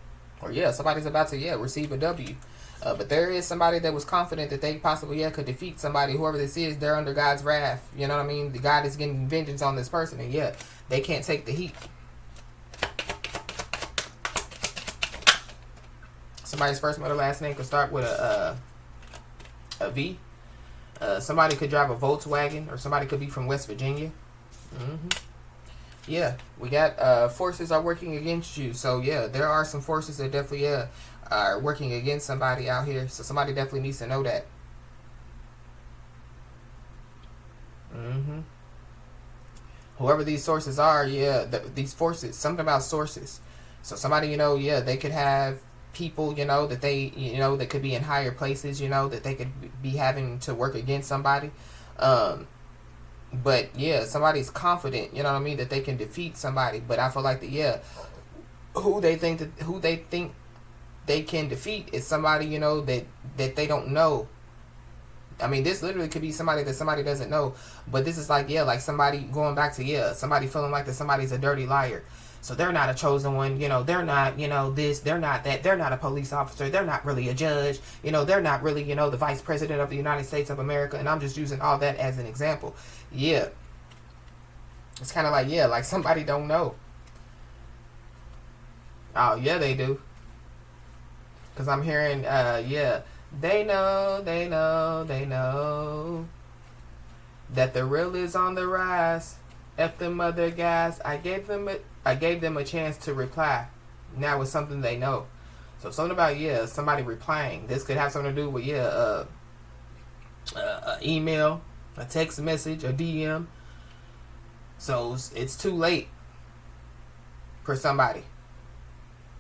Or, somebody's about to, receive a W. But there is somebody that was confident that they possibly, could defeat somebody. Whoever this is, they're under God's wrath. You know what I mean? The God is getting vengeance on this person. And, they can't take the heat. Somebody's first or last name could start with a V. Somebody could drive a Volkswagen. Or somebody could be from West Virginia. We got forces are working against you. So, there are some forces that definitely, are working against somebody out here. So somebody definitely needs to know that. Whoever these sources are, these forces, something about sources. So somebody, you know, they could have people, you know, that they, you know, that could be in higher places, you know, that they could be having to work against somebody. But somebody's confident, you know what I mean, that they can defeat somebody. But I feel like who they think they can defeat is somebody, you know, that they don't know. I mean, this literally could be somebody that somebody doesn't know. But this is like, like somebody going back to, somebody feeling like that somebody's a dirty liar. So they're not a chosen one, you know, they're not, you know, this, they're not that, they're not a police officer, they're not really a judge, you know, they're not really, you know, the vice president of the United States of America. And I'm just using all that as an example. It's kind of like, like somebody don't know. Oh, they do. Because I'm hearing, they know that the real is on the rise. F them other guys. I gave them a chance to reply. Now it's something they know. So something about, somebody replying. This could have something to do with, email, a text message, a DM. So it's too late for somebody.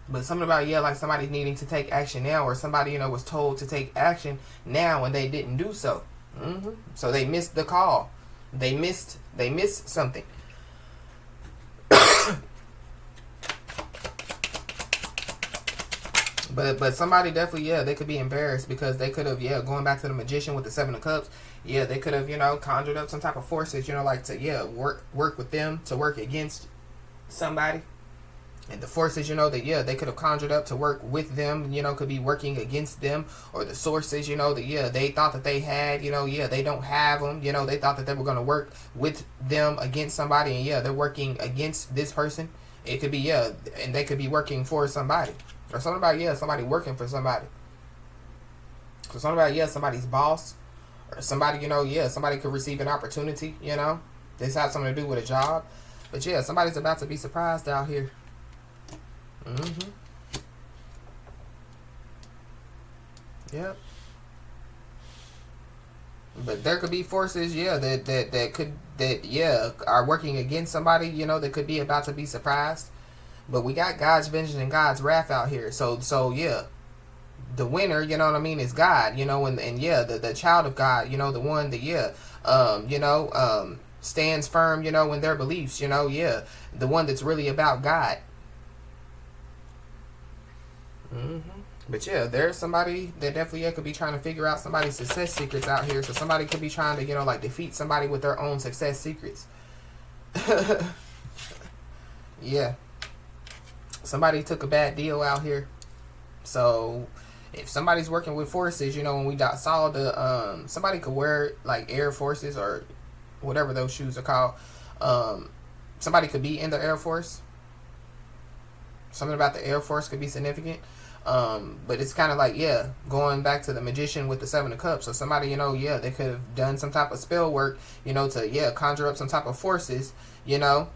But something about, like somebody needing to take action now, or somebody, you know, was told to take action now and they didn't do so. So they missed the call. They missed something. But somebody definitely, yeah, they could be embarrassed because they could have, yeah, going back to the magician with the Seven of Cups, yeah, they could have, you know, conjured up some type of forces, you know, like to, yeah, work with them to work against somebody. And the forces, you know, that, yeah, they could have conjured up to work with them, you know, could be working against them. Or the sources, you know, that, yeah, they thought that they had, you know, yeah, they don't have them. You know, they thought that they were going to work with them against somebody. And, yeah, they're working against this person. It could be, yeah, and they could be working for somebody. Or something about, yeah, somebody working for somebody. So something about, yeah, somebody's boss. Or somebody, you know, yeah, somebody could receive an opportunity, you know. This has something to do with a job. But, yeah, somebody's about to be surprised out here. Yep. But there could be forces, yeah, that yeah, are working against somebody, you know, that could be about to be surprised. But we got God's vengeance and God's wrath out here. So yeah, the winner, you know what I mean, is God, you know, and yeah, the child of God, you know, the one that, yeah, stands firm, you know, in their beliefs, you know, yeah, the one that's really about God. But yeah, there's somebody that definitely, yeah, could be trying to figure out somebody's success secrets out here. So somebody could be trying to, you know, like defeat somebody with their own success secrets. Yeah. Somebody took a bad deal out here. So if somebody's working with forces, you know, when we saw the somebody could wear like Air Forces or whatever those shoes are called. Somebody could be in the Air Force. Something about the Air Force could be significant. But it's kind of like, yeah, going back to the magician with the Seven of Cups. So somebody, you know, yeah, they could have done some type of spell work, you know, to, yeah, conjure up some type of forces, you know,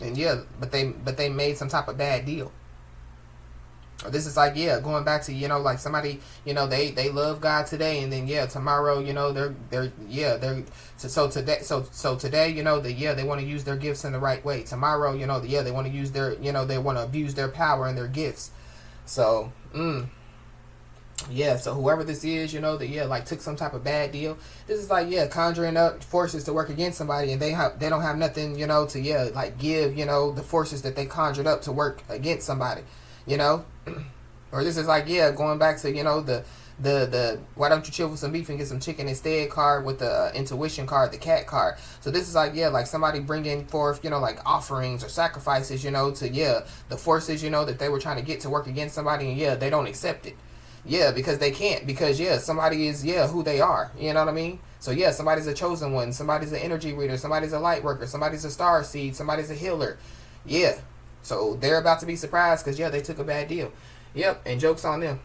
and yeah, but they made some type of bad deal. Or this is like, yeah, going back to, you know, like somebody, you know, they love God today, and then, yeah, tomorrow, you know, so today, you know, they want to use their gifts in the right way. Tomorrow, you know, they want to use their, you know, they want to abuse their power and their gifts. So, yeah, so whoever this is, you know, that, yeah, like took some type of bad deal. This is like, yeah, conjuring up forces to work against somebody, and they don't have nothing, you know, to, yeah, like give, you know, the forces that they conjured up to work against somebody, you know. Or this is like, yeah, going back to, you know, the why don't you chill with some beef and get some chicken instead card with the intuition card, the cat card. So this is like, yeah, like somebody bringing forth, you know, like offerings or sacrifices, you know, to, yeah, the forces, you know, that they were trying to get to work against somebody, and, yeah, they don't accept it. Yeah, because they can't, because, yeah, somebody is, yeah, who they are, you know what I mean? So, yeah, somebody's a chosen one, somebody's an energy reader, somebody's a light worker, somebody's a star seed, somebody's a healer. Yeah, so they're about to be surprised because, yeah, they took a bad deal. Yep, and joke's on them.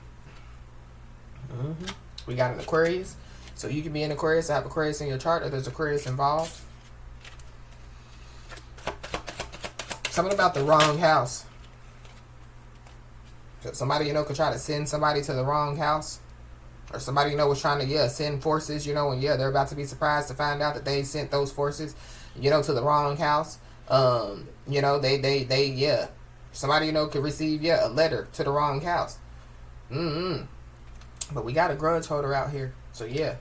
We got an Aquarius. So you can be an Aquarius, have Aquarius in your chart, or there's Aquarius involved. Something about the wrong house. So somebody, you know, could try to send somebody to the wrong house. Or somebody, you know, was trying to, yeah, send forces, you know, and, yeah, they're about to be surprised to find out that they sent those forces, you know, to the wrong house. You know, they yeah. Somebody, you know, could receive, yeah, a letter to the wrong house. But we got a grudge holder out here. So, yeah,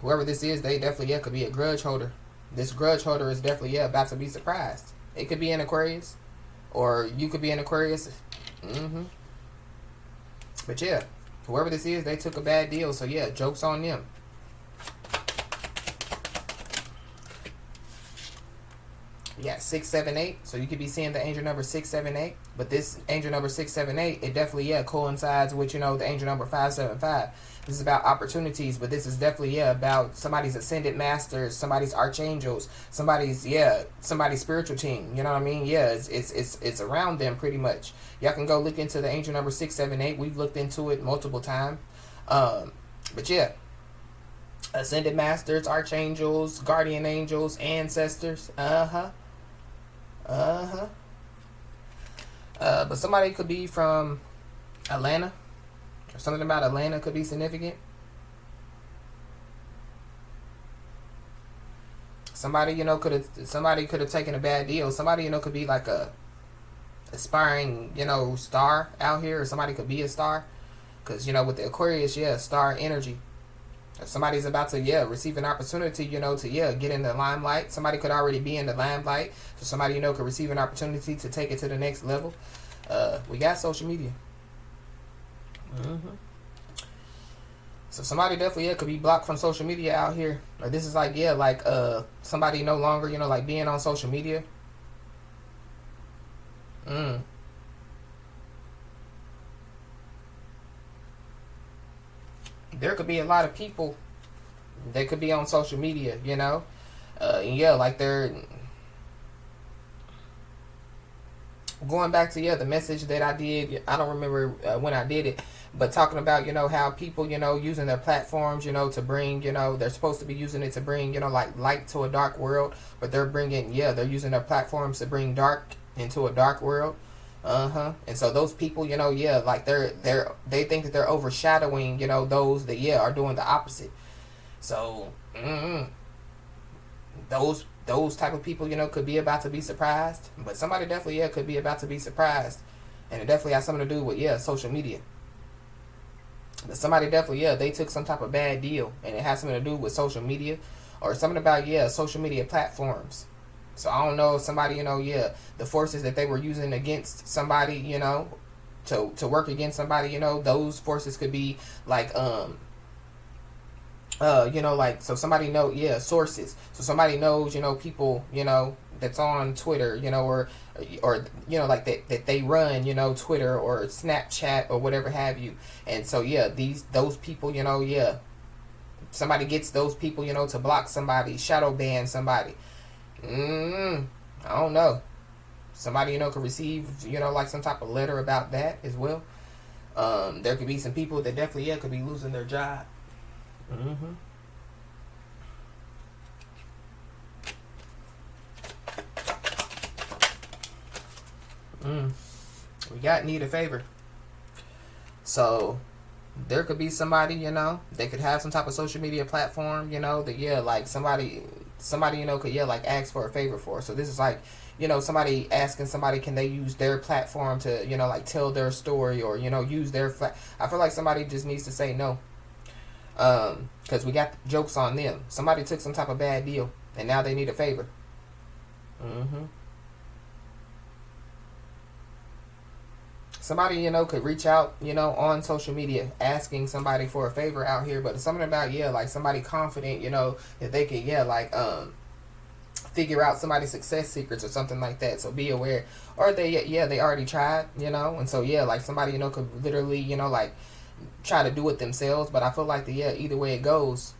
whoever this is, they definitely, yeah, could be a grudge holder. This grudge holder is definitely, yeah, about to be surprised. It could be an Aquarius. Or you could be an Aquarius. But, yeah, whoever this is, they took a bad deal. So, yeah, joke's on them. You got 678, so you could be seeing the angel number 678. But this angel number 678, it definitely, yeah, coincides with, you know, the angel number 575. This is about opportunities, but this is definitely, yeah, about somebody's ascended masters, somebody's archangels, somebody's spiritual team. You know what I mean? Yeah, it's around them pretty much. Y'all can go look into the angel number 678. We've looked into it multiple times. But yeah. Ascended masters, archangels, guardian angels, ancestors. But somebody could be from Atlanta, or something about Atlanta could be significant. Somebody, you know, could have taken a bad deal. Somebody, you know, could be like a aspiring, you know, star out here, or somebody could be a star, because, you know, with the Aquarius, yeah, star energy. Somebody's about to, yeah, receive an opportunity, you know, to, yeah, get in the limelight. Somebody could already be in the limelight. So somebody, you know, could receive an opportunity to take it to the next level. We got social media. Mm-hmm. So somebody definitely, yeah, could be blocked from social media out here. Or this is like, yeah, like somebody no longer, you know, like being on social media. Mm. There could be a lot of people that could be on social media, you know. And yeah, like they're going back to, yeah, the message that I did. I don't remember when I did it, but talking about, you know, how people, you know, using their platforms, you know, to bring, you know, they're supposed to be using it to bring, you know, like light to a dark world, but they're bringing, yeah, they're using their platforms to bring dark into a dark world. And so those people, you know, yeah, like they think that they're overshadowing, you know, those that, yeah, are doing the opposite. So those type of people, you know, could be about to be surprised. But somebody definitely, yeah, could be about to be surprised. And it definitely has something to do with, yeah, social media. But somebody definitely, yeah, they took some type of bad deal. And it has something to do with social media. Or something about, yeah, social media platforms. So I don't know if somebody, you know, yeah, the forces that they were using against somebody, you know, to work against somebody, you know, those forces could be like, you know, like, so somebody know, yeah, sources. So somebody knows, you know, people, you know, that's on Twitter, you know, or you know, like that they run, you know, Twitter or Snapchat or whatever have you. And so yeah, those people, you know, yeah, somebody gets those people, you know, to block somebody, shadow ban somebody. I don't know. Somebody, you know, could receive, you know, like some type of letter about that as well. There could be some people that definitely, yeah, could be losing their job. We got need a favor. So there could be somebody, you know, they could have some type of social media platform, you know, that, yeah, like somebody, you know, could, yeah, like ask for a favor for. So this is like, you know, somebody asking somebody, can they use their platform to, you know, like tell their story or, you know, use their I feel like somebody just needs to say no. Because we got jokes on them. Somebody took some type of bad deal and now they need a favor. Somebody, you know, could reach out, you know, on social media asking somebody for a favor out here. But it's something about, yeah, like somebody confident, you know, that they could, yeah, like figure out somebody's success secrets or something like that. So be aware. Or they, yeah, they already tried, you know. And so, yeah, like somebody, you know, could literally, you know, like try to do it themselves. But I feel like yeah, either way it goes,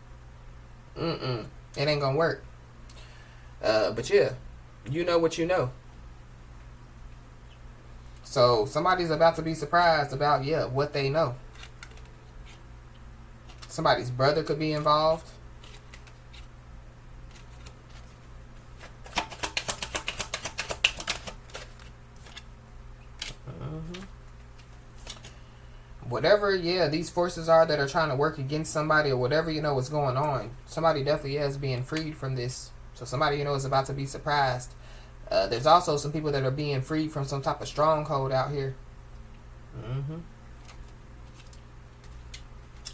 it ain't gonna work. But yeah, you know what you know. So somebody's about to be surprised about, yeah, what they know. Somebody's brother could be involved. Whatever, yeah, these forces are that are trying to work against somebody or whatever, you know, what's going on. Somebody definitely, yeah, is being freed from this. So somebody, you know, is about to be surprised. There's also some people that are being freed from some type of stronghold out here.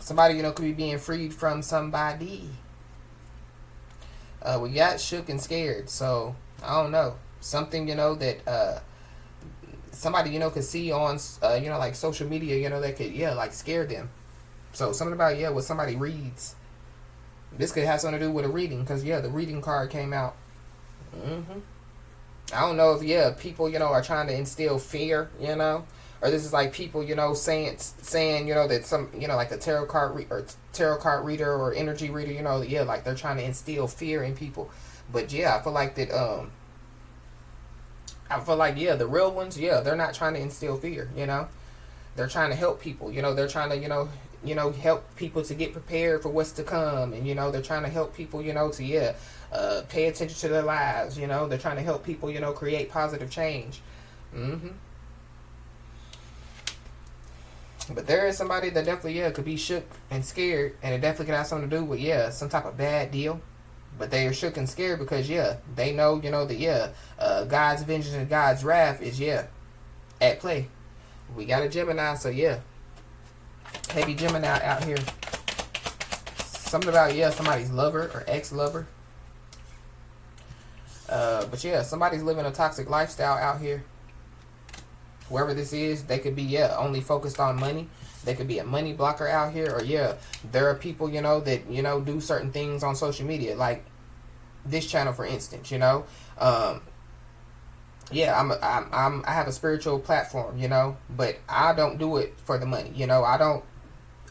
Somebody, you know, could be being freed from somebody. We got shook and scared. So, I don't know. Something, you know, that somebody, you know, could see on, you know, like social media, you know, that could, yeah, like scare them. So, something about, yeah, what somebody reads. This could have something to do with a reading. Because, yeah, the reading card came out. I don't know if, yeah, people, you know, are trying to instill fear, you know, or this is like people, you know, saying, you know, that some, you know, like a tarot card reader or energy reader, you know, yeah, like they're trying to instill fear in people. But yeah, I feel like that, yeah, the real ones, yeah, they're not trying to instill fear, you know, they're trying to help people, you know, they're trying to, you know, help people to get prepared for what's to come, and, you know, they're trying to help people, you know, to, yeah, pay attention to their lives, you know, they're trying to help people, you know, create positive change. But there is somebody that definitely, yeah, could be shook and scared, and it definitely could have something to do with, yeah, some type of bad deal. But they are shook and scared because, yeah, they know, you know, that, yeah, God's vengeance and God's wrath is, yeah, at play. We got a Gemini, so, yeah, heavy Gemini out here. Something about, yeah, somebody's lover or ex-lover. But, yeah, somebody's living a toxic lifestyle out here. Whoever this is, they could be, yeah, only focused on money. They could be a money blocker out here. Or, yeah, there are people, you know, that, you know, do certain things on social media. Like this channel, for instance, you know. Yeah, I have a spiritual platform, you know. But I don't do it for the money, you know.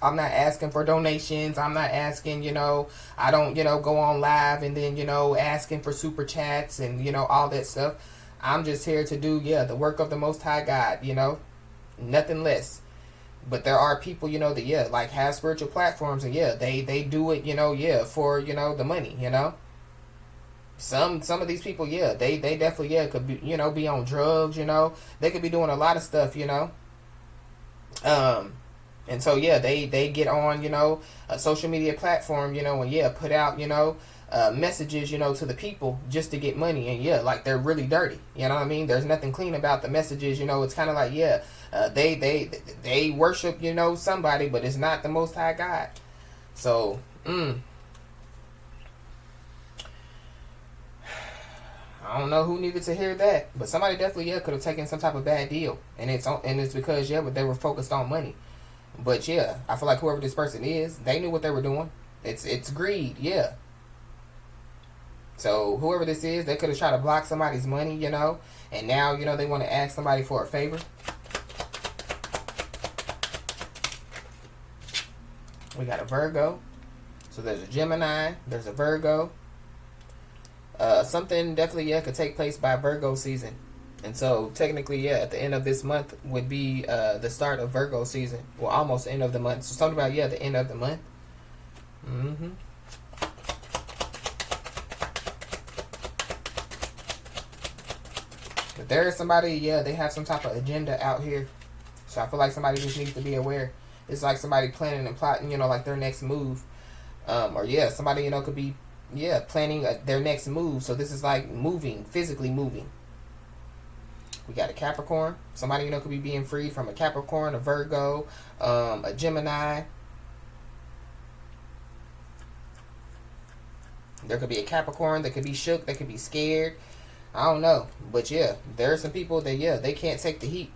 I'm not asking for donations. I'm not asking, you know, I don't, you know, go on live and then, you know, asking for super chats and, you know, all that stuff. I'm just here to do, yeah, the work of the Most High God, you know, nothing less. But there are people, you know, that, yeah, like have spiritual platforms and, yeah, they do it, you know, yeah, for, you know, the money, you know. Some of these people, yeah, they definitely, yeah, could be, you know, be on drugs, you know. They could be doing a lot of stuff, you know. And so, yeah, they get on, you know, a social media platform, you know, and, yeah, put out, you know, messages, you know, to the people just to get money. And, yeah, like, they're really dirty. You know what I mean? There's nothing clean about the messages, you know. It's kind of like, yeah, they worship, you know, somebody, but it's not the Most High God. So, I don't know who needed to hear that, but somebody definitely, yeah, could have taken some type of bad deal. And it's because, yeah, but they were focused on money. But yeah, I feel like whoever this person is, they knew what they were doing. It's greed, yeah. So whoever this is, they could have tried to block somebody's money, you know, and now, you know, they want to ask somebody for a favor. We got a Virgo. So there's a Gemini, there's a Virgo. Something definitely, yeah, could take place by Virgo season. And so, technically, yeah, at the end of this month would be the start of Virgo season. Well, almost the end of the month. So, something about, yeah, the end of the month. But there is somebody, yeah, they have some type of agenda out here. So, I feel like somebody just needs to be aware. It's like somebody planning and plotting, you know, like their next move. Or, yeah, somebody, you know, could be, yeah, planning their next move. So, this is like moving, physically moving. We got a Capricorn. Somebody, you know, could be being freed from a Capricorn, a Virgo, a Gemini. There could be a Capricorn that could be shook. They could be scared. I don't know. But, yeah, there are some people that, yeah, they can't take the heat.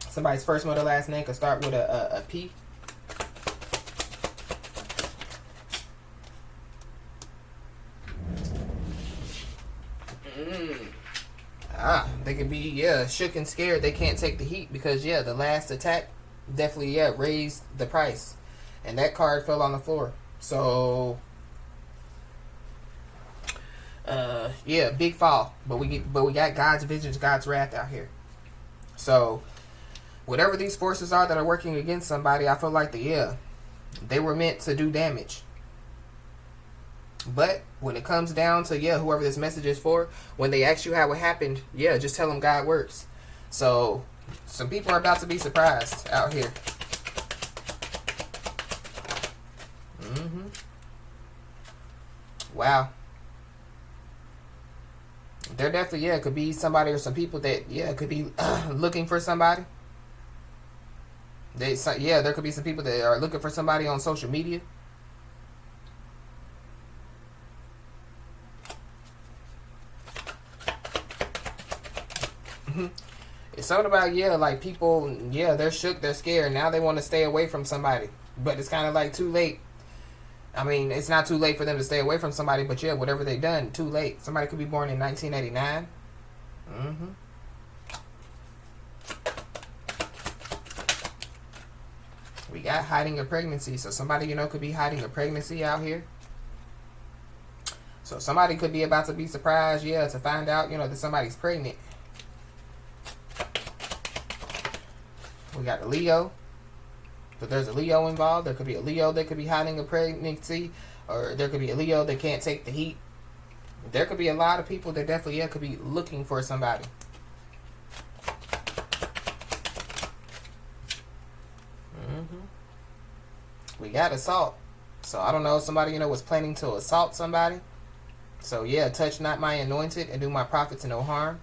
Somebody's first or last name could start with a P. They could be, yeah, shook and scared. They can't take the heat because, yeah, the last attack definitely, yeah, raised the price. And that card fell on the floor. So, yeah, big fall. But we got God's vengeance, God's wrath out here. So, whatever these forces are that are working against somebody, I feel like they were meant to do damage. But when it comes down to, yeah, whoever this message is for, when they ask you how it happened, yeah, just tell them God works. So, some people are about to be surprised out here. Wow. There definitely, yeah, could be somebody or some people that, yeah, could be looking for somebody. Yeah, there could be some people that are looking for somebody on social media. It's something about, yeah, like people, yeah, they're shook, they're scared. Now they want to stay away from somebody. But it's kind of like too late. I mean, it's not too late for them to stay away from somebody, but yeah, whatever they done, too late. Somebody could be born in 1989. We got hiding a pregnancy. So somebody, you know, could be hiding a pregnancy out here. So somebody could be about to be surprised, yeah, to find out, you know, that somebody's pregnant. We got a Leo. So there's a Leo involved. There could be a Leo that could be hiding a pregnancy. Or there could be a Leo that can't take the heat. There could be a lot of people that definitely, yeah, could be looking for somebody. We got assault. So I don't know if somebody, you know, was planning to assault somebody. So yeah, touch not my anointed and do my prophets no harm.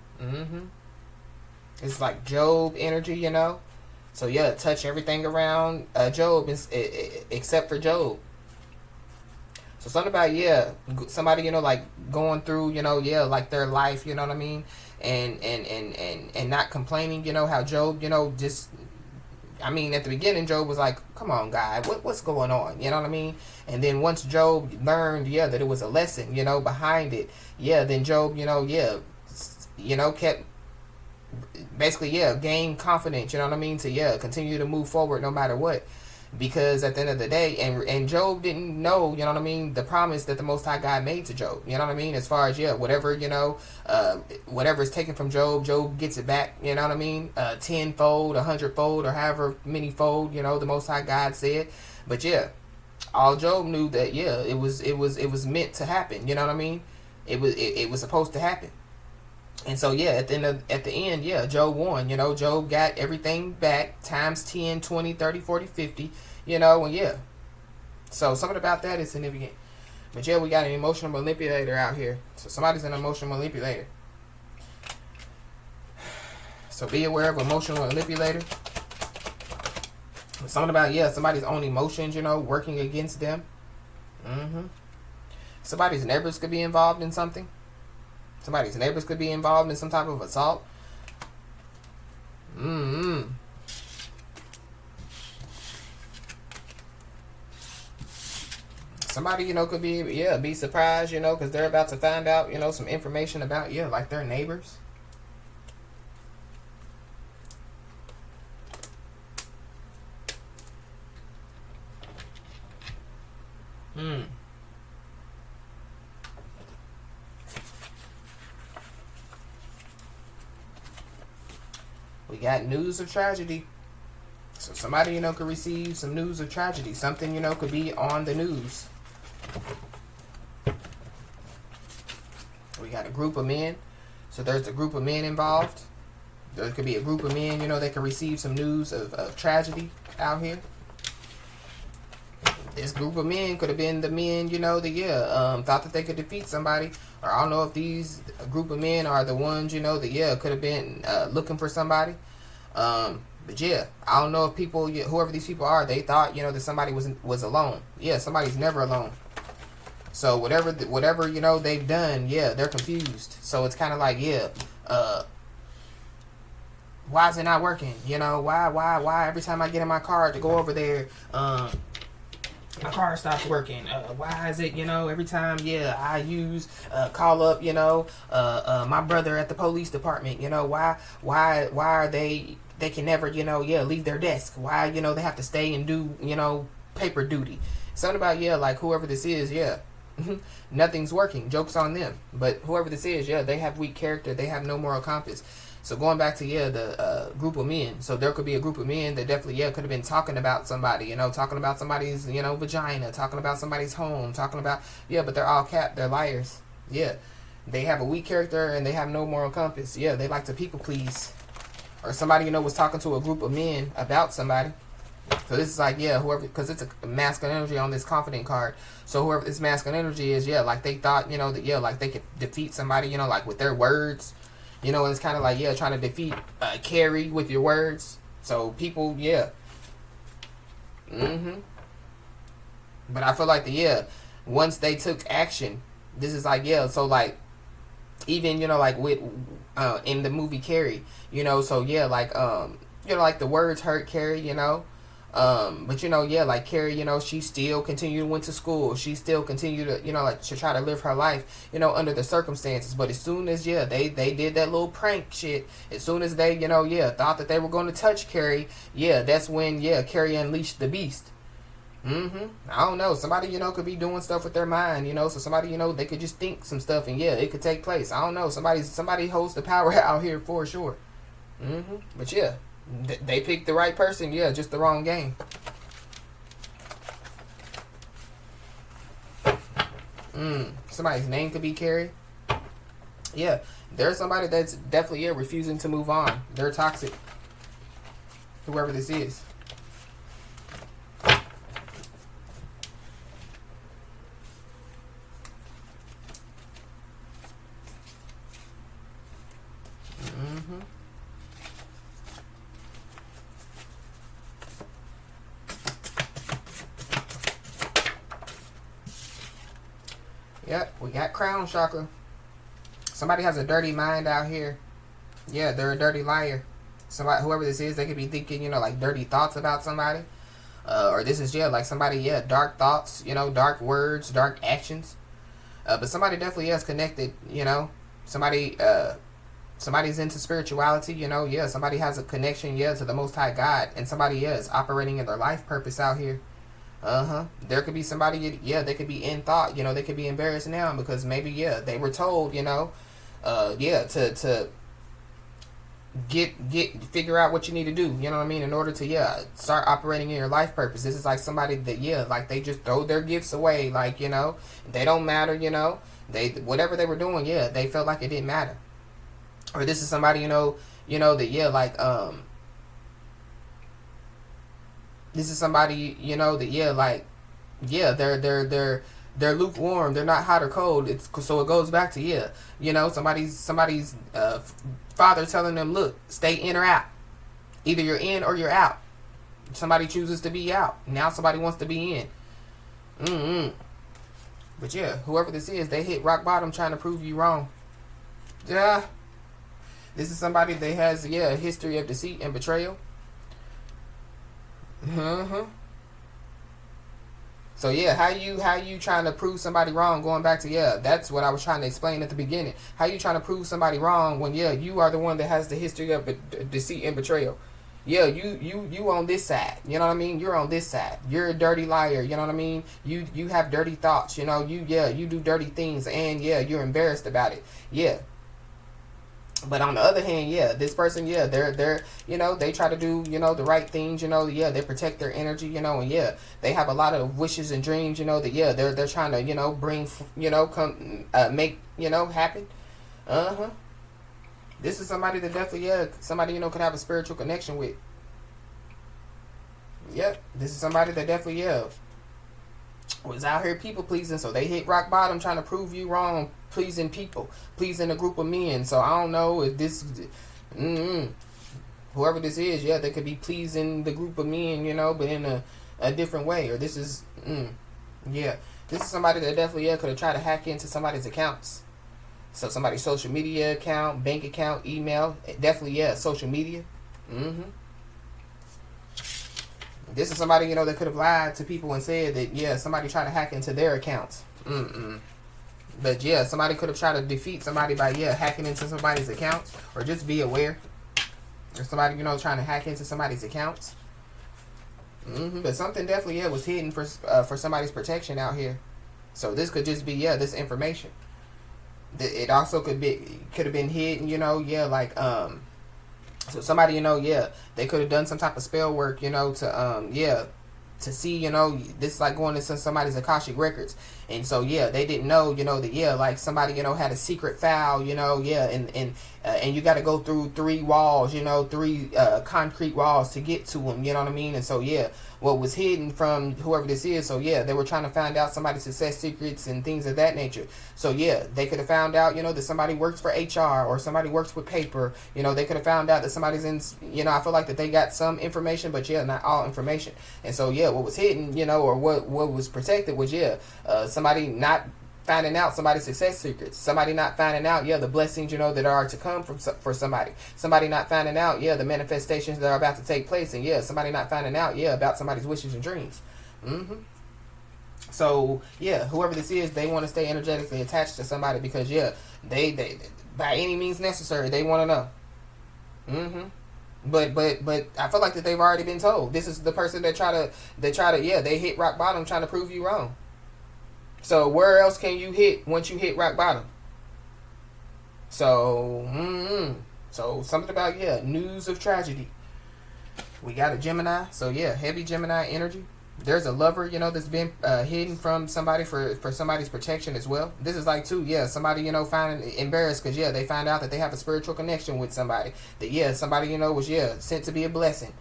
It's like Job energy, you know. So yeah, touch everything around Job except for Job. So something about, yeah, somebody, you know, like going through, you know, yeah, like their life, you know what I mean, and not complaining, you know, how Job, you know, just, I mean, at the beginning, Job was like, come on, God, what's going on? You know what I mean? And then once Job learned, yeah, that it was a lesson, you know, behind it, yeah, then Job, you know, yeah, you know, kept basically, yeah, gain confidence, you know what I mean, to, yeah, continue to move forward no matter what. Because at the end of the day, and Job didn't know, you know what I mean, the promise that the Most High God made to Job, you know what I mean, as far as, yeah, whatever, you know, whatever is taken from Job, Job gets it back, you know what I mean, 10-fold, 100-fold, or however many fold, you know, the Most High God said. But yeah, all Job knew that, yeah, it was meant to happen, you know what I mean, it was supposed to happen. And so, yeah, at the end, yeah, Job won. You know, Job got everything back times 10, 20, 30, 40, 50, you know, and yeah. So something about that is significant. But yeah, we got an emotional manipulator out here. So somebody's an emotional manipulator. So be aware of emotional manipulator. Something about, yeah, somebody's own emotions, you know, working against them. Somebody's neighbors could be involved in something. Somebody's neighbors could be involved in some type of assault. Somebody, you know, could be, yeah, be surprised, you know, because they're about to find out, you know, some information about, yeah, like their neighbors. We got news of tragedy. So somebody, you know, could receive some news of tragedy. Something, you know, could be on the news. We got a group of men. So there's a group of men involved. There could be a group of men, you know, that could receive some news of tragedy out here. This group of men could have been the men, you know, that, yeah, thought that they could defeat somebody. Or I don't know if these group of men are the ones, you know, that, yeah, could have been looking for somebody. But yeah, I don't know if people, whoever these people are, they thought, you know, that somebody was alone. Yeah, somebody's never alone. So whatever, you know, they've done, yeah, they're confused. So it's kind of like, yeah, why is it not working? You know, why every time I get in my car to go over there, my car stops working. Why is it, you know, every time, yeah, I use, call up, you know, my brother at the police department, you know, why are they can never, you know, yeah, leave their desk? Why, you know, they have to stay and do, you know, paper duty? Something about, yeah, like whoever this is, yeah, nothing's working. Joke's on them. But whoever this is, yeah, they have weak character. They have no moral compass. So going back to, yeah, the group of men. So there could be a group of men that definitely, yeah, could have been talking about somebody, you know, talking about somebody's, you know, vagina, talking about somebody's home, talking about, yeah, but they're all capped. They're liars. Yeah. They have a weak character and they have no moral compass. Yeah, they like to people please. Or somebody, you know, was talking to a group of men about somebody. So this is like, yeah, whoever, because it's a masculine energy on this confident card. So whoever this masculine energy is, yeah, like they thought, you know, that, yeah, like they could defeat somebody, you know, like with their words. You know, it's kind of like, yeah, trying to defeat Carrie with your words. So people, yeah. But I feel like, yeah, once they took action, this is like, yeah, so like, even, you know, like with, in the movie Carrie, you know, so yeah, like, you know, like the words hurt Carrie, you know. But you know, yeah, like Carrie, you know, she still continued went to school. She still continued to, you know, like to try to live her life, you know, under the circumstances. But as soon as, yeah, they did that little prank shit, as soon as they, you know, yeah, thought that they were going to touch Carrie, yeah, that's when, yeah, Carrie unleashed the beast. I don't know. Somebody, you know, could be doing stuff with their mind, you know. So somebody, you know, they could just think some stuff and yeah, it could take place. I don't know. Somebody holds the power out here for sure. But yeah. They picked the right person, yeah, just the wrong game. Somebody's name could be Carrie. Yeah, there's somebody that's definitely, yeah, refusing to move on. They're toxic. Whoever this is. We got crown chakra. Somebody has a dirty mind out here. Yeah, they're a dirty liar. Somebody, whoever this is, they could be thinking, you know, like dirty thoughts about somebody. Or this is, yeah, like somebody, yeah, dark thoughts, you know, dark words, dark actions. But somebody definitely is connected, you know. Somebody's into spirituality, you know. Yeah, somebody has a connection, yeah, to the Most High God. And somebody is operating in their life purpose out here. There could be somebody, yeah, they could be in thought, you know, they could be embarrassed now because maybe, yeah, they were told, you know, yeah, to figure out what you need to do, you know what I mean, in order to, yeah, start operating in your life purpose. This is like somebody that, yeah, like they just throw their gifts away, like, you know, they don't matter, you know, whatever they were doing, yeah, they felt like it didn't matter. Or this is somebody, you know, that, yeah, like, this is somebody, you know, that, yeah, like, yeah, they're lukewarm. They're not hot or cold. So it goes back to, yeah, you know, somebody's father telling them, look, stay in or out. Either you're in or you're out. Somebody chooses to be out. Now somebody wants to be in. But yeah, whoever this is, they hit rock bottom trying to prove you wrong. Yeah. This is somebody that has, yeah, a history of deceit and betrayal. So yeah, how you trying to prove somebody wrong? Going back to, yeah, that's what I was trying to explain at the beginning. How you trying to prove somebody wrong when, yeah, you are the one that has the history of deceit and betrayal? Yeah, you on this side. You know what I mean? You're on this side. You're a dirty liar. You know what I mean? You have dirty thoughts. You know, you do dirty things, and yeah, you're embarrassed about it. Yeah. But on the other hand, yeah, this person, yeah, they're you know, they try to do, you know, the right things, you know, yeah, they protect their energy, you know, and yeah, they have a lot of wishes and dreams, you know, that, yeah, they're trying to, you know, bring, you know, make, you know, happen. This is somebody that definitely, yeah, somebody, you know, could have a spiritual connection with. Yep, this is somebody that definitely, yeah, was out here people pleasing, so they hit rock bottom trying to prove you wrong, pleasing people, pleasing a group of men. So I don't know if this, whoever this is, yeah, they could be pleasing the group of men, you know, but in a different way. Or this is, yeah, this is somebody that definitely, yeah, could have tried to hack into somebody's accounts. So somebody's social media account, bank account, email, definitely, yeah, social media. This is somebody, you know, that could have lied to people and said that, yeah, somebody tried to hack into their accounts. But yeah, somebody could have tried to defeat somebody by, yeah, hacking into somebody's accounts. Or just be aware. Or somebody, you know, trying to hack into somebody's accounts. But something definitely, yeah, was hidden for somebody's protection out here. So this could just be, yeah, this information. It also could have been hidden, you know, yeah, like, so somebody, you know, yeah, they could have done some type of spell work, you know, to, yeah, to see, you know, this is like going into somebody's Akashic records. And so, yeah, they didn't know, you know, that, yeah, like somebody, you know, had a secret file, you know, yeah, and you got to go through 3 walls, you know, 3 concrete walls to get to them, you know what I mean? And so, yeah, what was hidden from whoever this is, so, yeah, they were trying to find out somebody's success secrets and things of that nature. So, yeah, they could have found out, you know, that somebody works for HR or somebody works with paper, you know, they could have found out that somebody's in, you know, I feel like that they got some information, but, yeah, not all information. And so, yeah, what was hidden, you know, or what was protected was, yeah, somebody not finding out somebody's success secrets. Somebody not finding out, yeah, the blessings, you know, that are to come for somebody. Somebody not finding out, yeah, the manifestations that are about to take place. And, yeah, somebody not finding out, yeah, about somebody's wishes and dreams. So, yeah, whoever this is, they want to stay energetically attached to somebody because, yeah, they by any means necessary, they want to know. But I feel like that they've already been told. This is the person that try to, yeah, they hit rock bottom trying to prove you wrong. So where else can you hit once you hit rock bottom? So, so something about, yeah, news of tragedy. We got a Gemini. So, yeah, heavy Gemini energy. There's a lover, you know, that's been hidden from somebody for somebody's protection as well. This is like, too, yeah, somebody, you know, finding embarrassed because, yeah, they find out that they have a spiritual connection with somebody. That, yeah, somebody, you know, was, yeah, sent to be a blessing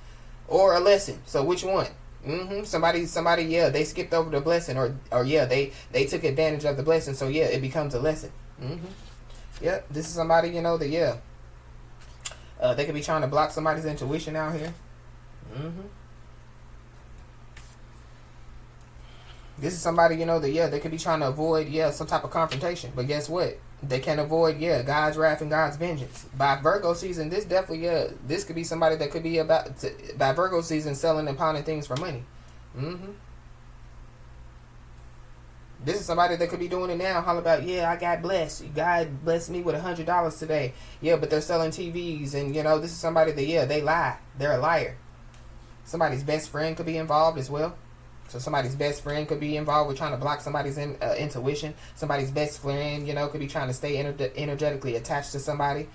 or a lesson. So which one? Somebody, yeah, they skipped over the blessing or yeah, they took advantage of the blessing. So, yeah, it becomes a lesson. Yep, this is somebody, you know, that, yeah, they could be trying to block somebody's intuition out here. This is somebody, you know, that, yeah, they could be trying to avoid, yeah, some type of confrontation. But guess what? They can avoid, yeah, God's wrath and God's vengeance. By Virgo season, this definitely, yeah, this could be somebody that could be about, by Virgo season, selling and pawning things for money. This is somebody that could be doing it now. How about, yeah, I got blessed. God blessed me with $100 today. Yeah, but they're selling TVs. And, you know, this is somebody that, yeah, they lie. They're a liar. Somebody's best friend could be involved as well. So somebody's best friend could be involved with trying to block somebody's intuition. Somebody's best friend, you know, could be trying to stay energetically attached to somebody.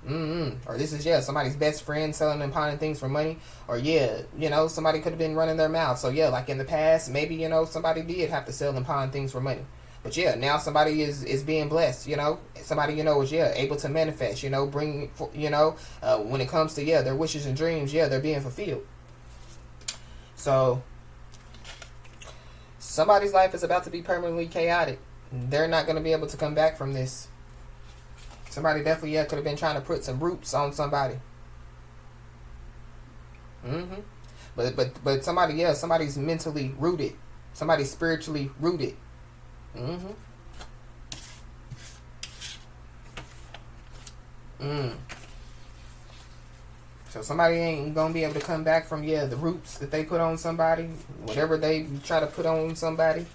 Or this is, yeah, somebody's best friend selling and pawning things for money. Or, yeah, you know, somebody could have been running their mouth. So, yeah, like in the past, maybe, you know, somebody did have to sell and pawn things for money. But, yeah, now somebody is being blessed, you know. Somebody, you know, is, yeah, able to manifest, you know, bring, you know, when it comes to, yeah, their wishes and dreams, yeah, they're being fulfilled. So somebody's life is about to be permanently chaotic. They're not going to be able to come back from this. Somebody definitely, yeah, could have been trying to put some roots on somebody. But somebody, yeah, somebody's mentally rooted. Somebody's spiritually rooted. So somebody ain't gonna be able to come back from, yeah, the roots that they put on somebody, whatever they try to put on somebody.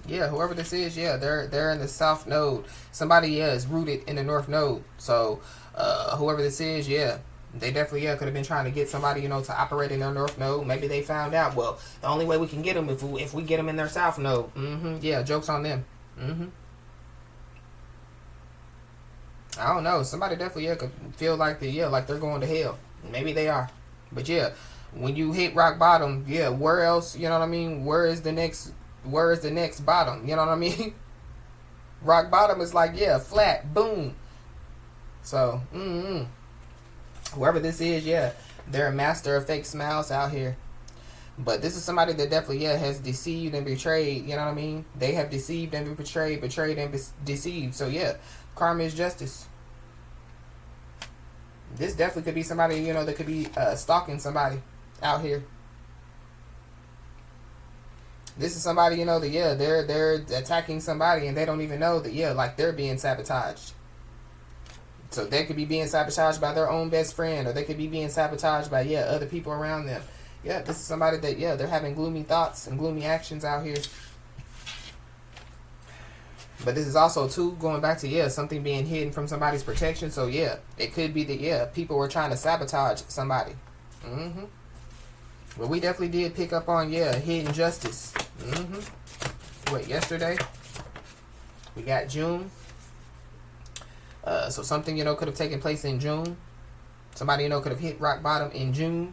Yeah, whoever this is, yeah, they're in the south node. Somebody, yeah, is rooted in the north node. So whoever this is, yeah, they definitely, yeah, could have been trying to get somebody, you know, to operate in their north node. Maybe they found out, well, the only way we can get them if we get them in their south node. Yeah, joke's on them. I don't know. Somebody definitely, yeah, could feel like like they're going to hell. Maybe they are. But yeah, when you hit rock bottom, yeah, where else, you know what I mean? Where is the next bottom? You know what I mean? Rock bottom is like, yeah, flat, boom. So, whoever this is, yeah, they're a master of fake smiles out here. But this is somebody that definitely, yeah, has deceived and betrayed. You know what I mean? They have deceived and betrayed and deceived. So, yeah, karma is justice. This definitely could be somebody, you know, that could be stalking somebody out here. This is somebody, you know, that, yeah, they're attacking somebody and they don't even know that, yeah, like they're being sabotaged. So they could be being sabotaged by their own best friend, or they could be being sabotaged by, yeah, other people around them. Yeah, this is somebody that, yeah, they're having gloomy thoughts and gloomy actions out here. But this is also, too, going back to, yeah, something being hidden from somebody's protection. So, yeah, it could be that, yeah, people were trying to sabotage somebody. But we definitely did pick up on, yeah, hidden justice. What, yesterday? We got June. So something, you know, could have taken place in June. Somebody, you know, could have hit rock bottom in June.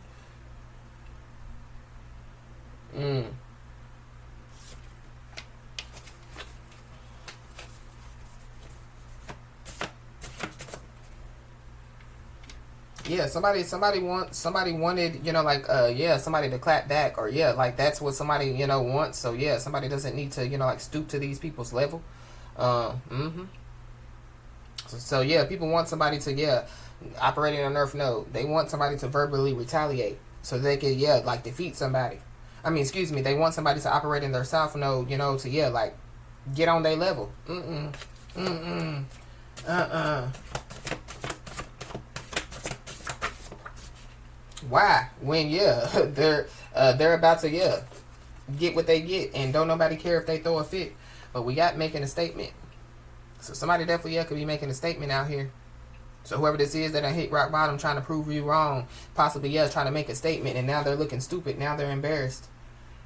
Yeah, somebody wanted, you know, like, yeah, somebody to clap back, or, yeah, like, that's what somebody, you know, wants. So, yeah, somebody doesn't need to, you know, like, stoop to these people's level. So, yeah, people want somebody to, yeah, operate in a North Node. They want somebody to verbally retaliate so they can, yeah, like, defeat somebody. I mean, excuse me, they want somebody to operate in their South Node, you know, to, yeah, like, get on their level. Why? When, yeah, they're about to, yeah, get what they get, and don't nobody care if they throw a fit. But we got making a statement. So somebody definitely, yeah, could be making a statement out here. So whoever this is that done hit rock bottom trying to prove you wrong, possibly, yeah, trying to make a statement, and now they're looking stupid. Now they're embarrassed.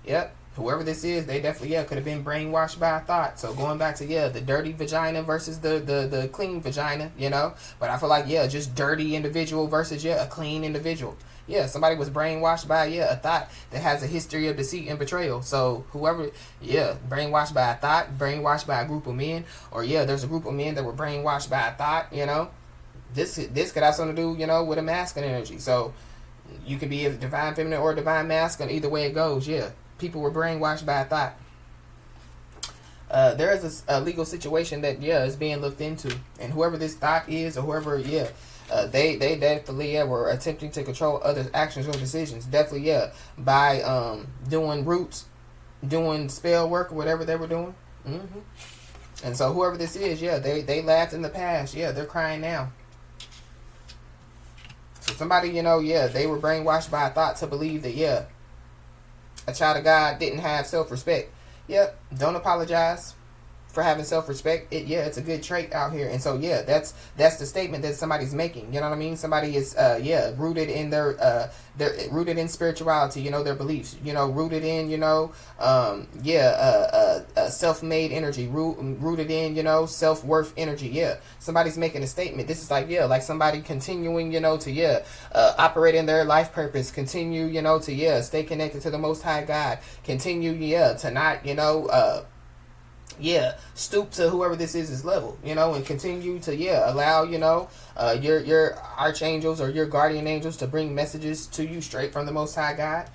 Yep. Whoever this is, they definitely, yeah, could have been brainwashed by a thought. So going back to, yeah, the dirty vagina versus the clean vagina, you know. But I feel like, yeah, just dirty individual versus, yeah, a clean individual. Yeah, somebody was brainwashed by, yeah, a thought that has a history of deceit and betrayal. So whoever, yeah, brainwashed by a thought, brainwashed by a group of men, or, yeah, there's a group of men that were brainwashed by a thought, you know. This could have something to do, you know, with a masculine energy. So you could be a divine feminine or a divine masculine. Either way it goes, yeah. People were brainwashed by a thought. There is a legal situation that, yeah, is being looked into. And whoever this thought is, or whoever, yeah, They definitely, yeah, were attempting to control others' actions or decisions. Definitely, yeah, by doing roots, doing spell work or whatever they were doing. And so whoever this is, yeah, they laughed in the past. Yeah, they're crying now. So somebody, you know, yeah, they were brainwashed by a thought to believe that, yeah, a child of God didn't have self-respect. Yep, don't apologize for having self-respect. It's a good trait out here. And so, yeah, that's the statement that somebody's making. You know what I mean? Somebody is, rooted in they're rooted in spirituality, you know, their beliefs, you know, rooted in, you know, self-made energy, rooted in, you know, self-worth energy. Yeah, somebody's making a statement. This is like, yeah, like somebody continuing, you know, to, operate in their life purpose, continue, you know, to, stay connected to the Most High God, continue, to not, you know, stoop to whoever this is level, you know, and continue to, allow, you know, your archangels or your guardian angels to bring messages to you straight from the Most High God.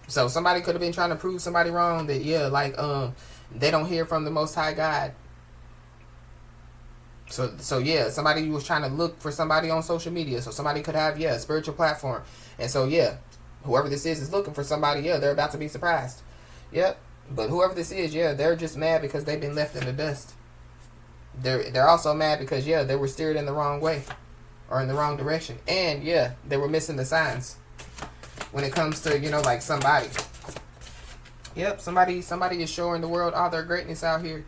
So somebody could have been trying to prove somebody wrong that, they don't hear from the Most High God. So somebody was trying to look for somebody on social media, so somebody could have, a spiritual platform. And so, whoever this is looking for somebody, they're about to be surprised. Yep. But whoever this is, they're just mad because they've been left in the dust. They're also mad because, they were steered in the wrong way or in the wrong direction. And, they were missing the signs when it comes to, you know, like somebody. Yep, somebody is showing the world all their greatness out here.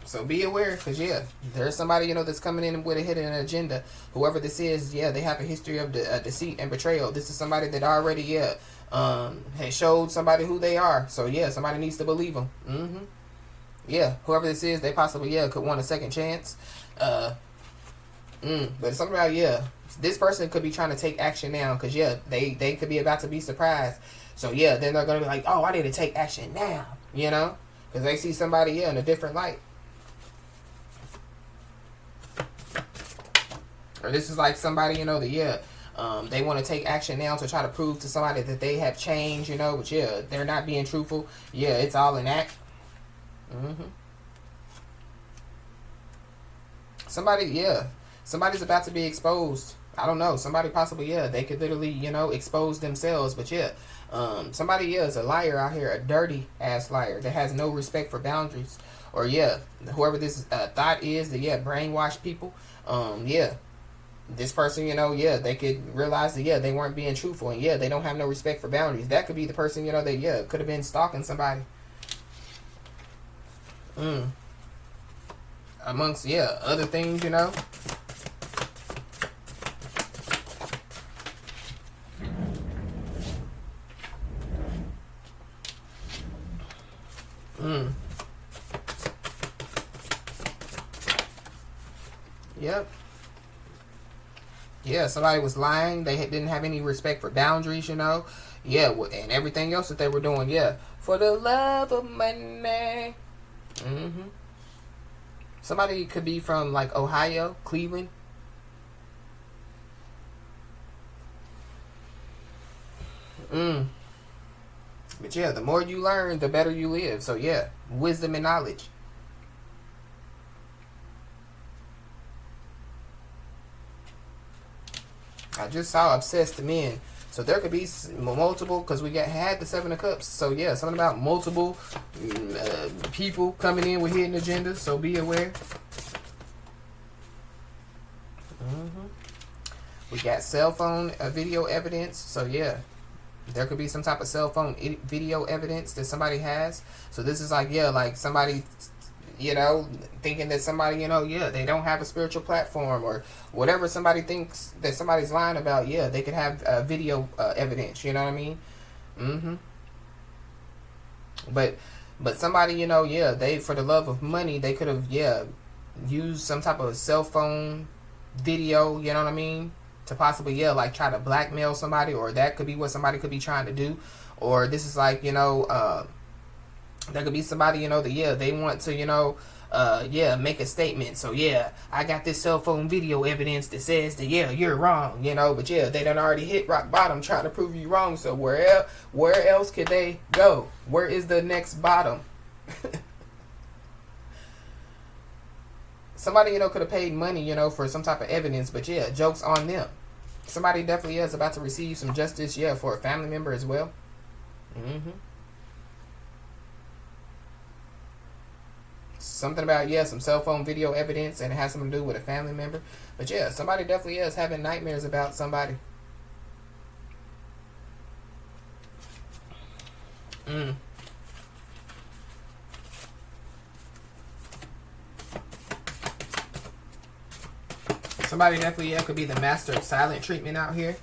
So be aware, because, there's somebody, you know, that's coming in with a hidden agenda. Whoever this is, they have a history of deceit and betrayal. This is somebody that already, has showed somebody who they are. So, somebody needs to believe them. Whoever this is, they possibly, could want a second chance. But it's something about, this person could be trying to take action now, because, they could be about to be surprised. So, then they're going to be like, oh, I need to take action now, you know? Because they see somebody, in a different light. Or this is like somebody, you know, that, they want to take action now to try to prove to somebody that they have changed, you know, but, they're not being truthful. It's all an act. Somebody's about to be exposed. I don't know. Somebody possibly, they could literally, you know, expose themselves. But, somebody is a liar out here, a dirty ass liar that has no respect for boundaries. Or, whoever this thought is that, brainwash people. This person, you know, they could realize that, they weren't being truthful. And, they don't have no respect for boundaries. That could be the person, you know, that, could have been stalking somebody. Amongst, other things, you know. Yep. Somebody was lying. They didn't have any respect for boundaries, you know. And everything else that they were doing, for the love of money. Somebody could be from, like, Ohio, Cleveland. But, the more you learn, the better you live. So, wisdom and knowledge. I just saw obsessed men. So there could be multiple, because we had the Seven of Cups. So, something about multiple people coming in with hidden agendas. So be aware. We got cell phone video evidence. So, there could be some type of cell phone video evidence that somebody has. So this is like, like somebody, you know, thinking that somebody, you know, they don't have a spiritual platform or whatever somebody thinks that somebody's lying about. They could have video evidence, you know what I mean? But somebody, you know, they, for the love of money, they could have, used some type of cell phone video, you know what I mean? To possibly, like, try to blackmail somebody, or that could be what somebody could be trying to do. Or this is like, you know, there could be somebody, you know, that, they want to, you know, make a statement. So, I got this cell phone video evidence that says that, you're wrong, you know, but, they done already hit rock bottom trying to prove you wrong. So, where else could they go? Where is the next bottom? somebody, you know, could have paid money, you know, for some type of evidence, but yeah, joke's on them. Somebody definitely is about to receive some justice, yeah, for a family member as well. Something about, yeah, some cell phone video evidence, and it has something to do with a family member. But yeah, somebody definitely is having nightmares about somebody. Somebody definitely, yeah, could be the master of silent treatment out here.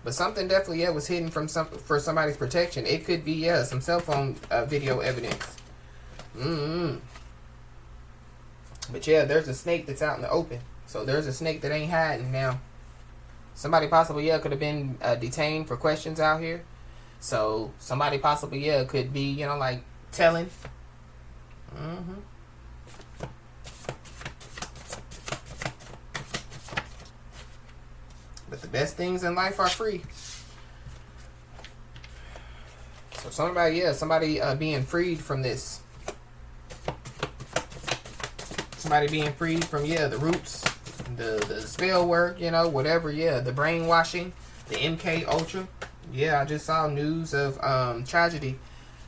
But something definitely, yeah, was hidden from for somebody's protection. It could be, yeah, some cell phone video evidence. But yeah, there's a snake that's out in the open. So there's a snake that ain't hiding now. Somebody possibly, yeah, could have been detained for questions out here. So somebody possibly, yeah, could be, you know, like telling. But the best things in life are free. So somebody, yeah, somebody being freed from this. Somebody being freed from, yeah, the roots, the spell work, you know, whatever, yeah, the brainwashing, the MK Ultra. Yeah, I just saw news of tragedy.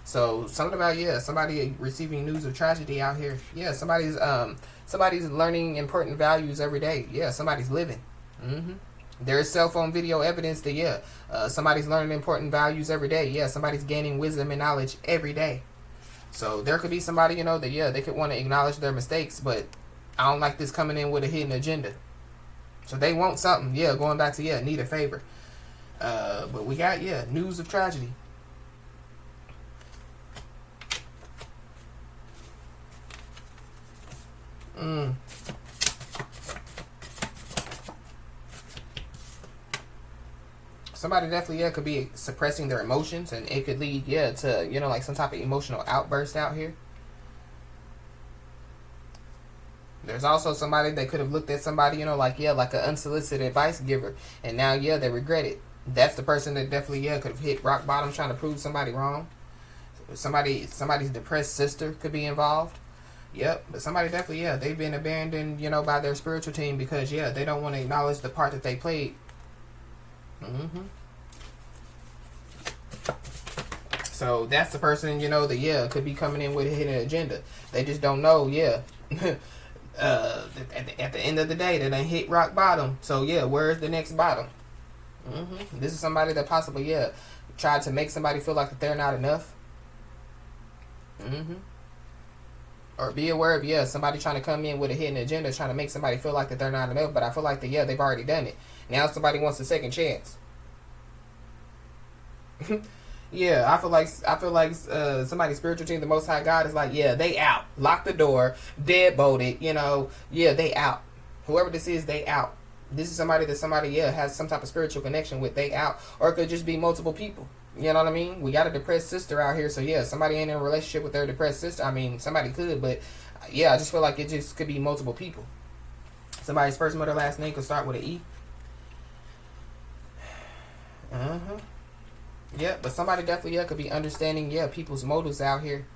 So something about, yeah, somebody receiving news of tragedy out here. Yeah, somebody's learning important values every day. Yeah, somebody's living. There's cell phone video evidence that, yeah, somebody's learning important values every day. Yeah, somebody's gaining wisdom and knowledge every day. So there could be somebody, you know, that, yeah, they could want to acknowledge their mistakes, but I don't like this coming in with a hidden agenda. So they want something, yeah, going back to, yeah, need a favor. But we got, yeah, news of tragedy. Somebody definitely, yeah, could be suppressing their emotions, and it could lead, yeah, to, you know, like some type of emotional outburst out here. There's also somebody that could have looked at somebody, you know, like, yeah, like an unsolicited advice giver, and now, yeah, they regret it. That's the person that definitely, yeah, could have hit rock bottom trying to prove somebody wrong. Somebody's depressed sister could be involved. Yep, but somebody definitely, yeah, they've been abandoned, you know, by their spiritual team because, yeah, they don't want to acknowledge the part that they played. So that's the person, you know, that, yeah, could be coming in with a hidden agenda. They just don't know, yeah. At the end of the day, they done hit rock bottom. So, yeah, where's the next bottom? This is somebody that possibly, yeah, tried to make somebody feel like that they're not enough. Or be aware of, yeah, somebody trying to come in with a hidden agenda, trying to make somebody feel like that they're not enough. But I feel like that, yeah, they've already done it. Now somebody wants a second chance. Yeah, I feel like somebody's spiritual team, the Most High God, is like, yeah, they out. Lock the door, deadbolted, you know, yeah, they out. Whoever this is, they out. This is somebody that yeah, has some type of spiritual connection with, they out. Or it could just be multiple people. You know what I mean? We got a depressed sister out here, so yeah, somebody ain't in a relationship with their depressed sister. I mean, somebody could, but yeah, I just feel like it just could be multiple people. Somebody's first, mother, last name could start with an E. Yeah, but somebody definitely, yeah, could be understanding, yeah, people's motives out here.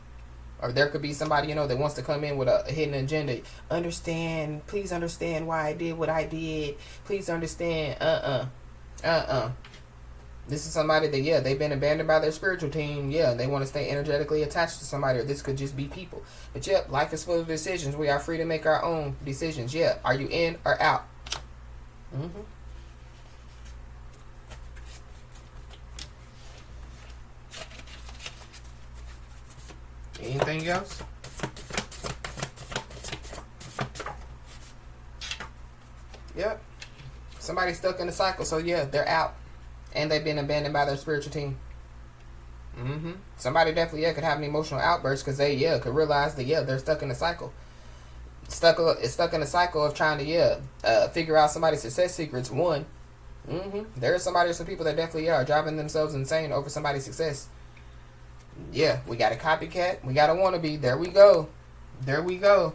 Or there could be somebody, you know, that wants to come in with a hidden agenda. Please understand why I did what I did. Please understand. This is somebody that, yeah, they've been abandoned by their spiritual team. Yeah, they want to stay energetically attached to somebody, or this could just be people. But yeah, life is full of decisions. We are free to make our own decisions. Yeah, are you in or out? Anything else? Yep. Somebody's stuck in a cycle, so yeah, they're out. And they've been abandoned by their spiritual team. Somebody definitely, yeah, could have an emotional outburst because they, yeah, could realize that, yeah, they're stuck in a cycle. Stuck in a cycle of trying to, yeah, figure out somebody's success secrets. One. There are some people that definitely, yeah, are driving themselves insane over somebody's success. Yeah, we got a copycat. We got a wannabe. There we go.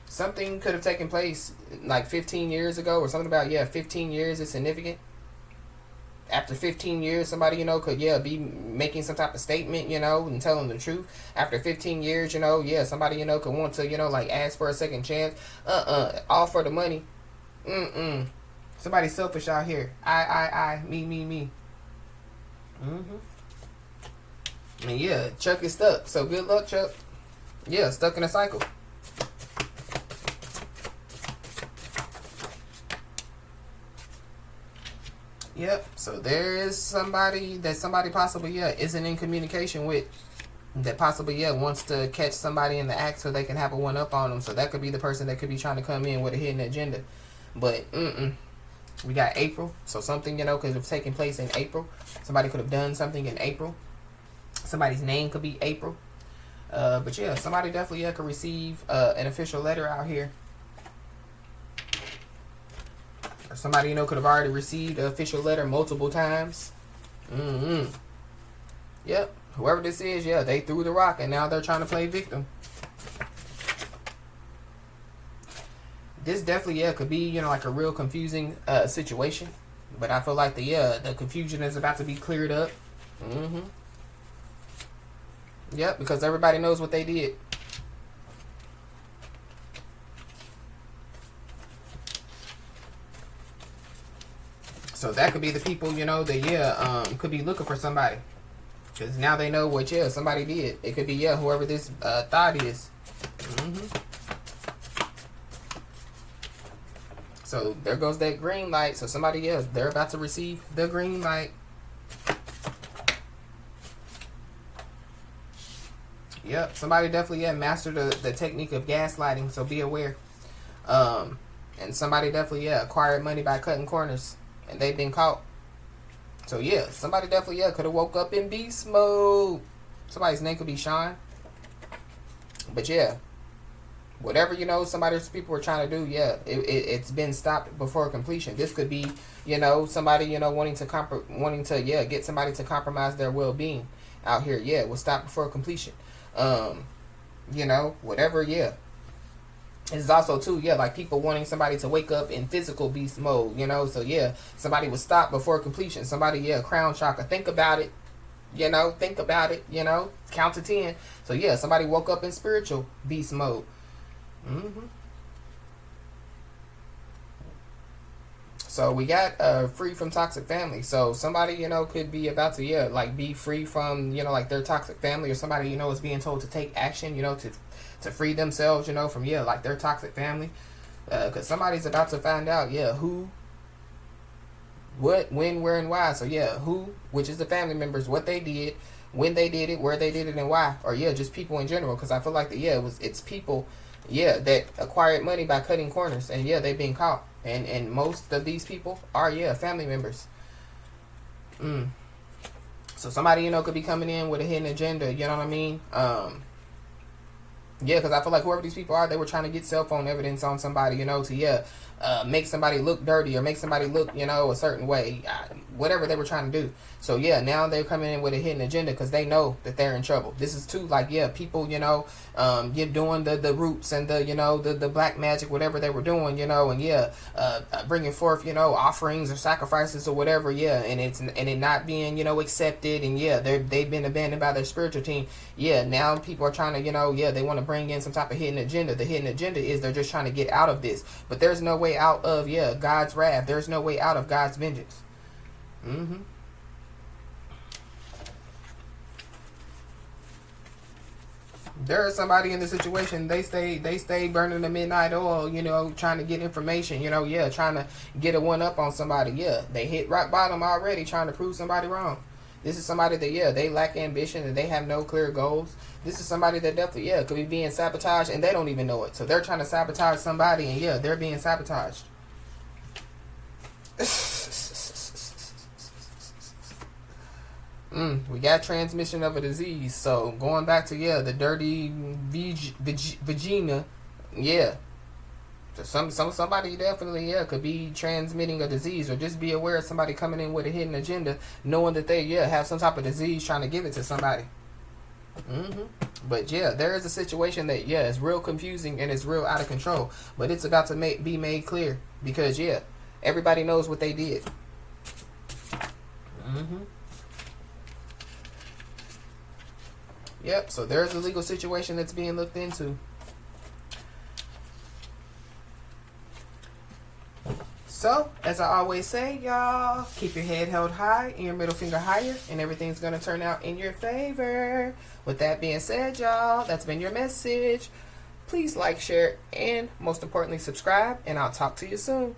Something could have taken place like 15 years ago, or something about, yeah, 15 years is significant. After 15 years, somebody, you know, could, yeah, be making some type of statement, you know, and telling the truth. After 15 years, you know, yeah, somebody, you know, could want to, you know, like, ask for a second chance. All for the money. Somebody selfish out here. I, me. And yeah, Chuck is stuck. So good luck, Chuck. Yeah, stuck in a cycle. Yep. So there is somebody that somebody possibly, yeah, isn't in communication with, that possibly, yeah, wants to catch somebody in the act so they can have a one up on them. So that could be the person that could be trying to come in with a hidden agenda. But we got April. So something, you know, could have taken place in April. Somebody could have done something in April. Somebody's name could be April. But yeah, somebody definitely, yeah, could receive an official letter out here. Or somebody, you know, could have already received an official letter multiple times. Yep. Whoever this is, yeah, they threw the rock and now they're trying to play victim. This definitely, yeah, could be, you know, like a real confusing situation. But I feel like the confusion is about to be cleared up. Yep, because everybody knows what they did. So that could be the people, you know, that, yeah, could be looking for somebody. Because now they know what, yeah, somebody did. It could be, yeah, whoever this thought is. So there goes that green light. So somebody else, they're about to receive the green light. Yep, somebody definitely, yeah, mastered the technique of gaslighting. So be aware. And somebody definitely, yeah, acquired money by cutting corners. And they've been caught. So yeah, somebody definitely, yeah, could have woke up in beast mode. Somebody's name could be Sean. But yeah, whatever, you know, somebody's people were trying to do, yeah, it's been stopped before completion. This could be, you know, somebody, you know, wanting to yeah, get somebody to compromise their well-being out here. Yeah, it was stopped before completion. You know, whatever, yeah. It's also, too, yeah, like people wanting somebody to wake up in physical beast mode, you know. So, yeah, somebody was stopped before completion. Somebody, yeah, crown chakra. Think about it, you know. Think about it, you know. Count to 10. So, yeah, somebody woke up in spiritual beast mode. So, we got free from toxic family. So, somebody, you know, could be about to, yeah, like be free from, you know, like their toxic family. Or somebody, you know, is being told to take action, you know, to free themselves, you know, from, yeah, like their toxic family. Because somebody's about to find out, yeah, who, what, when, where, and why. So, yeah, who, which is the family members, what they did, when they did it, where they did it, and why. Or, yeah, just people in general. Because I feel like, yeah, it's people, yeah, that acquired money by cutting corners. And, yeah, they've been caught. And most of these people are, yeah, family members. So, somebody, you know, could be coming in with a hidden agenda, you know what I mean? Yeah, because I feel like whoever these people are, they were trying to get cell phone evidence on somebody, you know, to, yeah, make somebody look dirty or make somebody look, you know, a certain way, whatever they were trying to do. So, yeah, now they're coming in with a hidden agenda because they know that they're in trouble. This is too, like, yeah, people, you know, you're doing the roots and the, you know, the black magic, whatever they were doing, you know, and, yeah, bringing forth, you know, offerings or sacrifices or whatever, yeah, and it not being, you know, accepted, and, yeah, they've been abandoned by their spiritual team. Yeah, now people are trying to, you know, yeah, they want to bring in some type of hidden agenda. The hidden agenda is they're just trying to get out of this. But there's no way out of, yeah, God's wrath. There's no way out of God's vengeance. There is somebody in the situation, they stay burning the midnight oil, you know, trying to get information, you know, yeah, trying to get a one up on somebody. Yeah, they hit rock bottom already trying to prove somebody wrong. This is somebody that, yeah, they lack ambition and they have no clear goals. This is somebody that definitely, yeah, could be being sabotaged and they don't even know it. So they're trying to sabotage somebody and, yeah, they're being sabotaged. We got transmission of a disease. So going back to, yeah, the dirty vagina, yeah. So somebody definitely, yeah, could be transmitting a disease, or just be aware of somebody coming in with a hidden agenda, knowing that they, yeah, have some type of disease, trying to give it to somebody. But yeah, there is a situation that, yeah, is real confusing and it's real out of control, but it's about to be made clear because, yeah, everybody knows what they did. Mm-hmm. Yep, so there's a legal situation that's being looked into. So, as I always say, y'all, keep your head held high and your middle finger higher, and everything's going to turn out in your favor. With that being said, y'all, that's been your message. Please like, share, and most importantly, subscribe, and I'll talk to you soon.